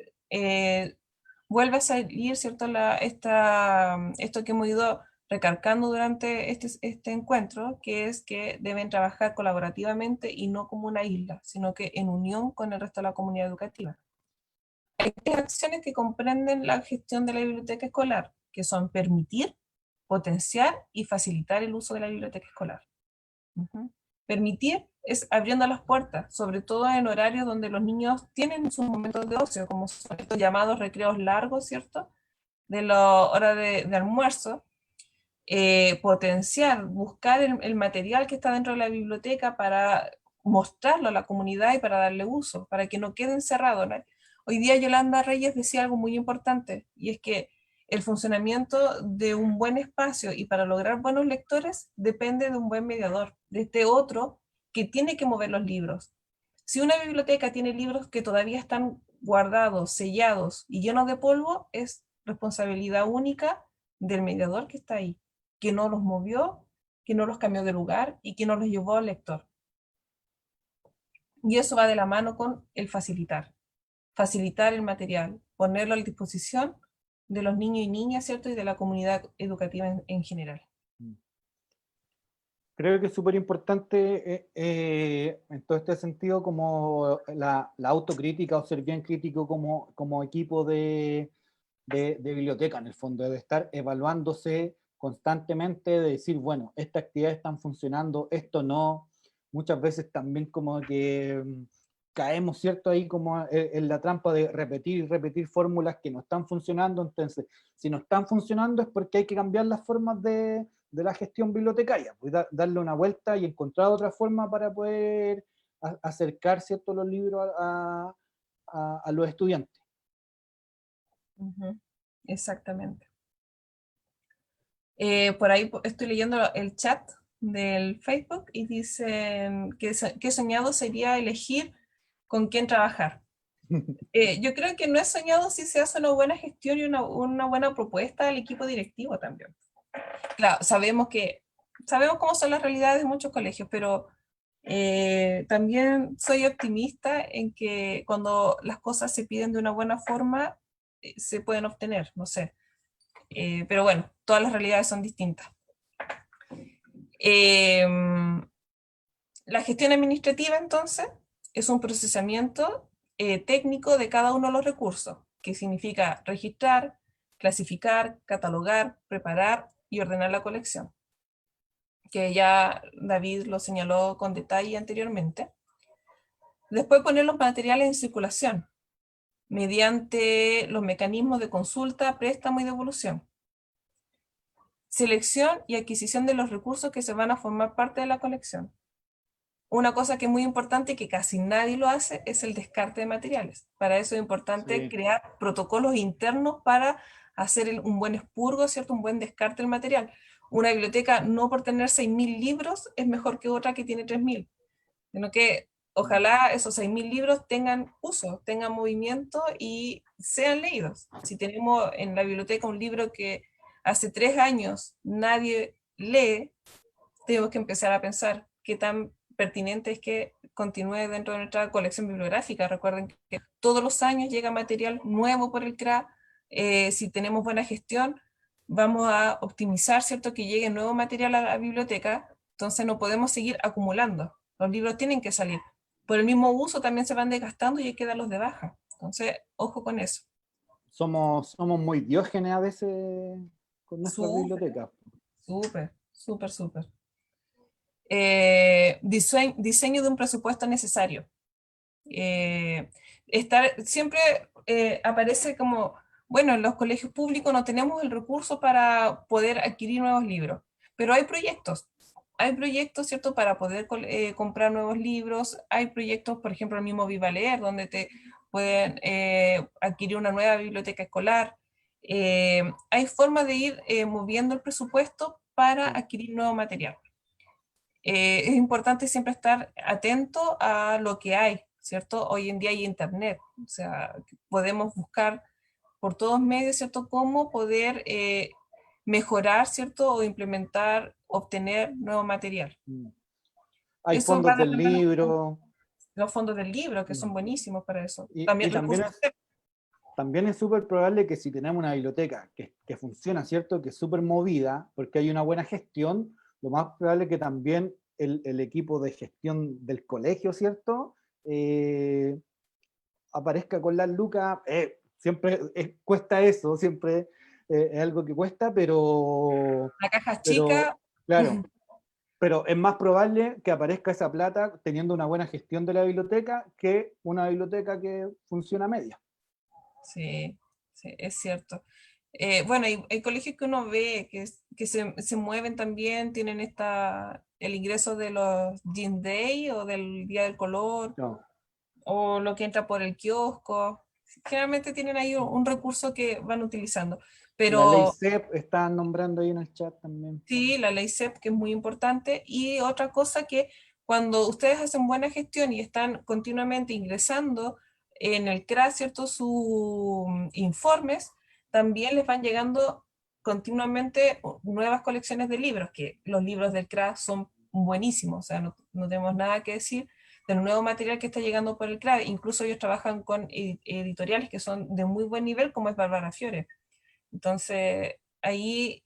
vuelve a salir, ¿cierto? Esto que hemos ido recalcando durante este encuentro, que es que deben trabajar colaborativamente y no como una isla, sino que en unión con el resto de la comunidad educativa. Hay tres acciones que comprenden la gestión de la biblioteca escolar, que son permitir, potenciar y facilitar el uso de la biblioteca escolar. Permitir es abriendo las puertas, sobre todo en horarios donde los niños tienen sus momentos de ocio, como son estos llamados recreos largos, ¿cierto? De la hora de almuerzo. Potenciar, buscar el material que está dentro de la biblioteca para mostrarlo a la comunidad y para darle uso, para que no quede encerrado, ¿no? Hoy día Yolanda Reyes decía algo muy importante, y es que el funcionamiento de un buen espacio y para lograr buenos lectores depende de un buen mediador, de este otro que tiene que mover los libros. Si una biblioteca tiene libros que todavía están guardados, sellados y llenos de polvo, es responsabilidad única del mediador que está ahí, que no los movió, que no los cambió de lugar y que no los llevó al lector. Y eso va de la mano con el facilitar el material, ponerlo a la disposición de los niños y niñas, ¿cierto? Y de la comunidad educativa en general. Creo que es súper importante en todo este sentido como la autocrítica o ser bien crítico como equipo de biblioteca, en el fondo, de estar evaluándose constantemente, de decir, bueno, estas actividades están funcionando, esto no. Muchas veces también como que caemos, ¿cierto? Ahí como en la trampa de repetir y repetir fórmulas que no están funcionando. Entonces, si no están funcionando es porque hay que cambiar las formas de la gestión bibliotecaria, pues darle una vuelta y encontrar otra forma para poder acercar, ¿cierto?, los libros a los estudiantes. Exactamente. Por ahí estoy leyendo el chat del Facebook y dicen que soñado sería elegir con quién trabajar. Yo creo que no es soñado si se hace una buena gestión y una buena propuesta al equipo directivo también. Claro, sabemos cómo son las realidades de muchos colegios, pero también soy optimista en que cuando las cosas se piden de una buena forma, se pueden obtener, no sé. Pero bueno, todas las realidades son distintas. La gestión administrativa, entonces, es un procesamiento técnico de cada uno de los recursos, que significa registrar, clasificar, catalogar, preparar y ordenar la colección, que ya David lo señaló con detalle anteriormente. Después poner los materiales en circulación, mediante los mecanismos de consulta, préstamo y devolución. Selección y adquisición de los recursos que se van a formar parte de la colección. Una cosa que es muy importante y que casi nadie lo hace es el descarte de materiales. Para eso es importante crear protocolos internos para hacer un buen expurgo, ¿cierto? Un buen descarte del material. Una biblioteca, no por tener 6.000 libros, es mejor que otra que tiene 3.000. Sino que ojalá esos 6.000 libros tengan uso, tengan movimiento y sean leídos. Si tenemos en la biblioteca un libro que hace 3 años nadie lee, tenemos que empezar a pensar qué tan pertinente es que continúe dentro de nuestra colección bibliográfica. Recuerden que todos los años llega material nuevo por el CRA. Si tenemos buena gestión, vamos a optimizar, ¿cierto?, que llegue nuevo material a la biblioteca. Entonces no podemos seguir acumulando. Los libros tienen que salir. Por el mismo uso también se van desgastando y hay que darlos de baja. Entonces, ojo con eso. Somos muy diógenes a veces con nuestra biblioteca. Súper. Diseño de un presupuesto necesario. Siempre aparece como, bueno, en los colegios públicos no tenemos el recurso para poder adquirir nuevos libros, pero hay proyectos, ¿cierto?, para poder comprar nuevos libros. Hay proyectos, por ejemplo, el mismo Viva Leer, donde te pueden adquirir una nueva biblioteca escolar. Hay formas de ir moviendo el presupuesto para adquirir nuevo material. Es importante siempre estar atento a lo que hay, ¿cierto? Hoy en día hay internet, o sea, podemos buscar por todos medios, ¿cierto?, cómo poder mejorar, ¿cierto?, o implementar, obtener nuevo material. Hay Eso fondos del libro. Los fondos del libro, que son buenísimos para eso. Y También también también es súper probable que si tenemos una biblioteca que funciona, ¿cierto? Que es súper movida, porque hay una buena gestión, lo más probable es que también el equipo de gestión del colegio, ¿cierto? Aparezca con las lucas, siempre cuesta eso, siempre es algo que cuesta, La caja pero chica, claro, pero es más probable que aparezca esa plata teniendo una buena gestión de la biblioteca que una biblioteca que funciona a media. sí, sí, es cierto. Bueno, hay colegios que uno ve que se mueven también, tienen el ingreso de los Jean Day o del Día del Color, No. o lo que entra por el kiosco. Generalmente tienen ahí un recurso que van utilizando. La ley Pero CEP están nombrando ahí en el chat también. sí, la ley CEP, que es muy importante. Y otra cosa que cuando ustedes hacen buena gestión y están continuamente ingresando en el CRA, ¿cierto? Sus informes, también les van llegando continuamente nuevas colecciones de libros, que los libros del CRA son buenísimos, o sea, no tenemos nada que decir del nuevo material que está llegando por el CRA. Incluso ellos trabajan con editoriales que son de muy buen nivel, como es Bárbara Fiore. Entonces, ahí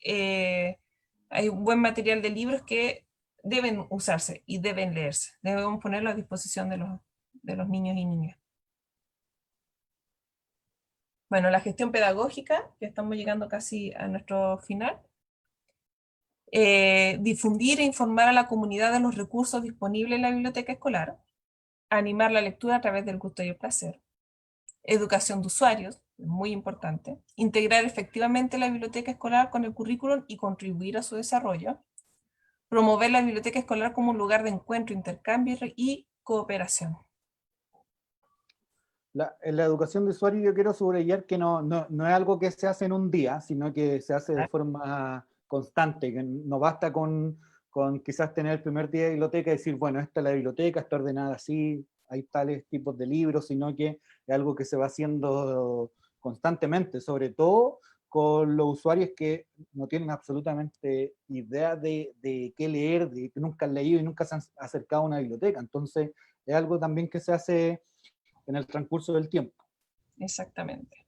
hay un buen material de libros que deben usarse y deben leerse. Debemos ponerlo a disposición de los niños y niñas. Bueno, la gestión pedagógica, ya estamos llegando casi a nuestro final. Difundir e informar a la comunidad de los recursos disponibles en la biblioteca escolar. Animar la lectura a través del gusto y el placer. Educación de usuarios, muy importante. Integrar efectivamente la biblioteca escolar con el currículum y contribuir a su desarrollo. Promover la biblioteca escolar como un lugar de encuentro, intercambio y cooperación. En la educación de usuario yo quiero subrayar que no es algo que se hace en un día, sino que se hace de forma constante, que no basta con quizás tener el primer día de biblioteca y decir, bueno, esta es la biblioteca, está ordenada así, hay tales tipos de libros, sino que es algo que se va haciendo constantemente, sobre todo con los usuarios que no tienen absolutamente idea de qué leer, de que nunca han leído y nunca se han acercado a una biblioteca. Entonces, es algo también que se hace en el transcurso del tiempo. Exactamente.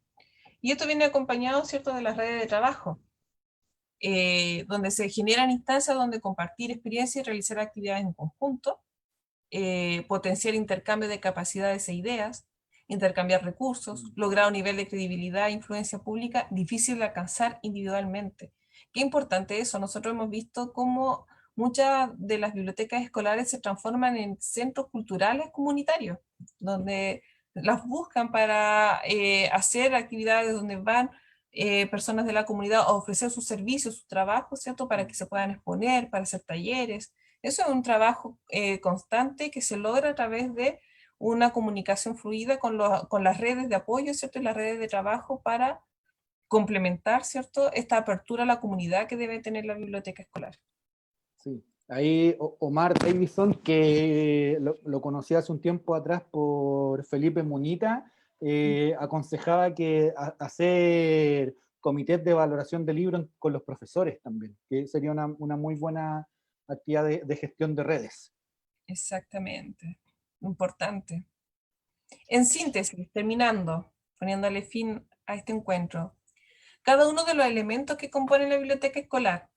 Y esto viene acompañado, ¿cierto?, de las redes de trabajo, donde se generan instancias donde compartir experiencias y realizar actividades en conjunto, potenciar intercambio de capacidades e ideas, intercambiar recursos, lograr un nivel de credibilidad e influencia pública difícil de alcanzar individualmente. Qué importante eso. Nosotros hemos visto cómo muchas de las bibliotecas escolares se transforman en centros culturales comunitarios, donde las buscan para hacer actividades donde van personas de la comunidad a ofrecer sus servicios, sus trabajos, ¿cierto? Para que se puedan exponer, para hacer talleres. Eso es un trabajo constante que se logra a través de una comunicación fluida con las redes de apoyo, ¿cierto? Y las redes de trabajo para complementar, ¿cierto? Esta apertura a la comunidad que debe tener la biblioteca escolar. Sí. Ahí Omar Davison, que lo conocí hace un tiempo atrás por Felipe Munita, aconsejaba que hacer comités de valoración de libros con los profesores también, que sería una muy buena actividad de gestión de redes. Exactamente. Importante. En síntesis, terminando, poniéndole fin a este encuentro, cada uno de los elementos que componen la biblioteca escolar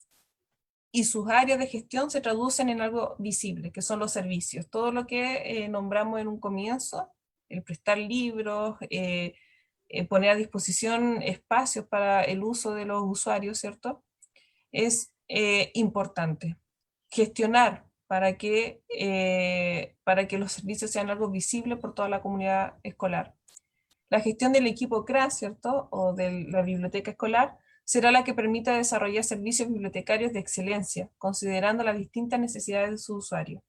y sus áreas de gestión se traducen en algo visible, que son los servicios. Todo lo que nombramos en un comienzo, el prestar libros, poner a disposición espacios para el uso de los usuarios, ¿cierto? Es importante. Gestionar para que los servicios sean algo visible por toda la comunidad escolar. La gestión del equipo CRA, ¿cierto? O de la biblioteca escolar, será la que permita desarrollar servicios bibliotecarios de excelencia, considerando las distintas necesidades de su usuario.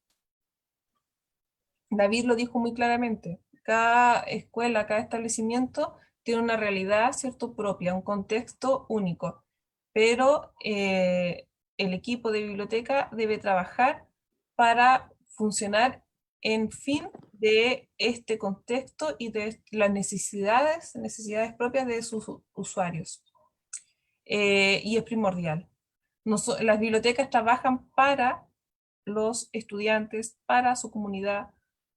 David lo dijo muy claramente, cada escuela, cada establecimiento tiene una realidad, ¿cierto?, propia, un contexto único, pero el equipo de biblioteca debe trabajar para funcionar en fin de este contexto y de las necesidades propias de sus usuarios. Y es primordial. Las bibliotecas trabajan para los estudiantes, para su comunidad,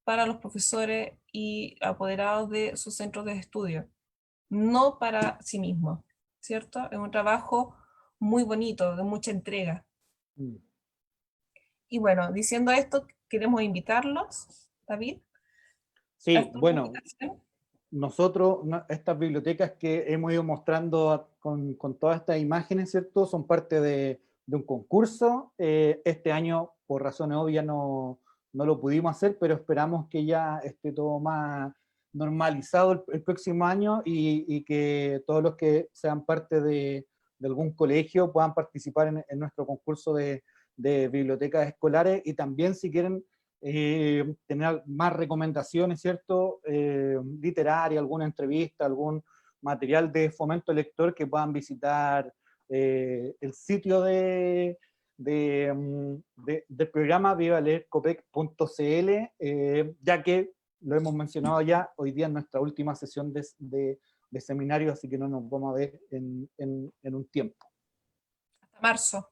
para los profesores y apoderados de sus centros de estudio. no para sí mismo, ¿cierto? Es un trabajo muy bonito, de mucha entrega. Mm. Y bueno, diciendo esto, queremos invitarlos, David, a Sí, esta bueno, invitación. nosotros, estas bibliotecas que hemos ido mostrando con todas estas imágenes, ¿cierto? Son parte de un concurso. Este año, por razones obvias, no lo pudimos hacer, pero esperamos que ya esté todo más normalizado el próximo año y que todos los que sean parte de algún colegio puedan participar en nuestro concurso de bibliotecas escolares, y también si quieren tener más recomendaciones, ¿cierto? Literarias, alguna entrevista, algún material de fomento lector, que puedan visitar el sitio del programa vivaleercopec.cl, ya que lo hemos mencionado ya hoy día en nuestra última sesión de seminario, así que no nos vamos a ver en un tiempo. Hasta marzo,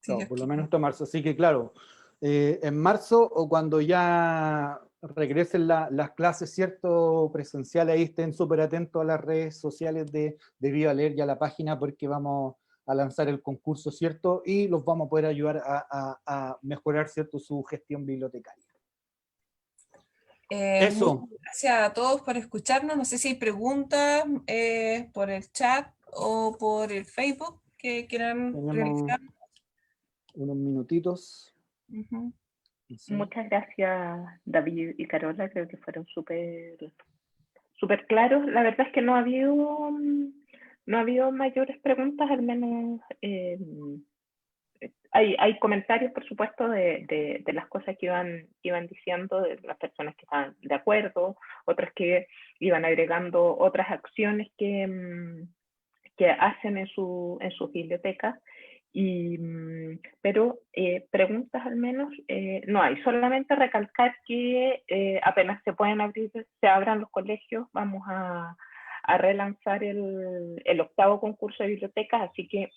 si Claro, Dios por lo quiere. menos hasta marzo. Así que claro, en marzo o cuando ya regresen las clases, ¿cierto? Presenciales, ahí estén súper atentos a las redes sociales de Viva Leer y a la página, porque vamos a lanzar el concurso, ¿cierto? Y los vamos a poder ayudar a mejorar, ¿cierto? Su gestión bibliotecaria. Muchas Eso. gracias a todos por escucharnos. No sé si hay preguntas por el chat o por el Facebook que quieran Tenemos realizar. unos minutitos. Ujú. No sé. Muchas gracias, David y Carola, creo que fueron súper claros. La verdad es que no ha habido mayores preguntas, al menos hay comentarios, por supuesto, de las cosas que iban diciendo, de las personas que estaban de acuerdo, otras que iban agregando otras acciones que hacen en sus bibliotecas. Pero preguntas al menos no hay, solamente recalcar que apenas se abran los colegios, vamos a relanzar el octavo concurso de bibliotecas, así que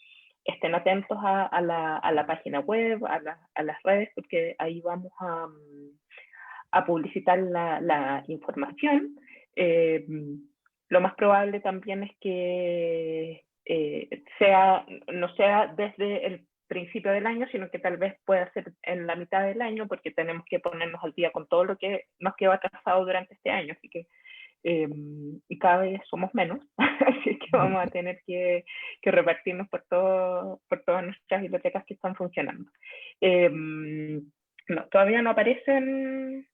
estén atentos a la página web, a las redes, porque ahí vamos a publicitar la información. Lo más probable también es que no sea desde el principio del año, sino que tal vez pueda ser en la mitad del año, porque tenemos que ponernos al día con todo lo que nos quedó atrasado durante este año. Así que y cada vez somos menos, así que vamos a tener que repartirnos por todas nuestras bibliotecas que están funcionando. Todavía no aparecen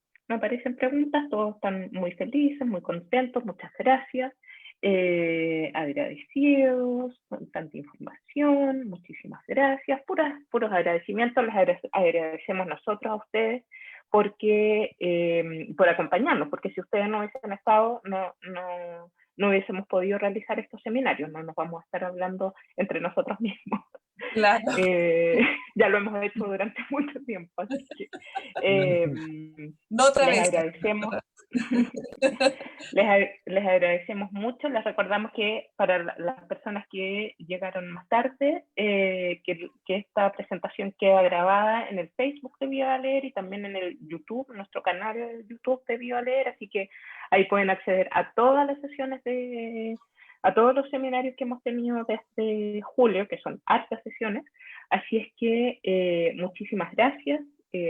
preguntas, todos están muy felices, muy contentos, muchas gracias, agradecidos con tanta información, muchísimas gracias, puros agradecimientos, les agradecemos nosotros a ustedes por acompañarnos, porque si ustedes no hubiesen estado, no hubiésemos podido realizar estos seminarios, no nos vamos a estar hablando entre nosotros mismos. Claro. Ya lo hemos hecho durante mucho tiempo, así que No otra les vez. agradecemos. Les agradecemos mucho. Les recordamos que para las personas que llegaron más tarde, que esta presentación queda grabada en el Facebook de Viva Leer y también en el YouTube, nuestro canal de YouTube de Viva Leer, así que ahí pueden acceder a todas las sesiones a todos los seminarios que hemos tenido desde julio, que son hartas sesiones. Así es que muchísimas gracias.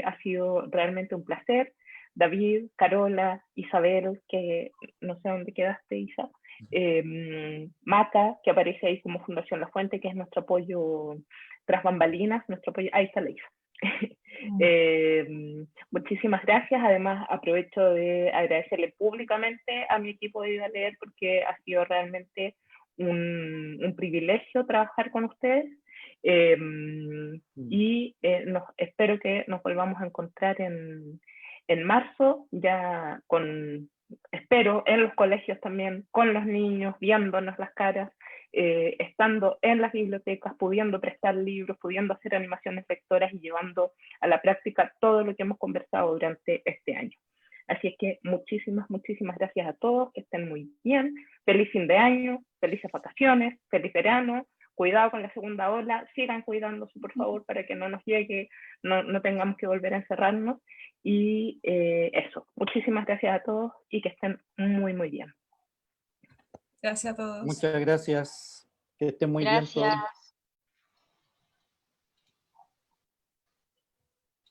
Ha sido realmente un placer. David, Carola, Isabel, que no sé dónde quedaste, Isa, Mata, que aparece ahí como Fundación La Fuente, que es nuestro apoyo tras bambalinas, nuestro apoyo, ahí está la Isa. Muchísimas gracias. Además, aprovecho de agradecerle públicamente a mi equipo de Viva Leer, porque ha sido realmente un privilegio trabajar con ustedes. Y espero que nos volvamos a encontrar en marzo, ya espero en los colegios también, con los niños, viéndonos las caras, estando en las bibliotecas, pudiendo prestar libros, pudiendo hacer animaciones lectoras y llevando a la práctica todo lo que hemos conversado durante este año. Así es que muchísimas gracias a todos, que estén muy bien, feliz fin de año, felices vacaciones, feliz verano, cuidado con la segunda ola, sigan cuidándose por favor para que no nos llegue, no tengamos que volver a encerrarnos. Y eso, muchísimas gracias a todos y que estén muy bien. Gracias a todos. Muchas gracias. Que estén muy bien todos. Gracias.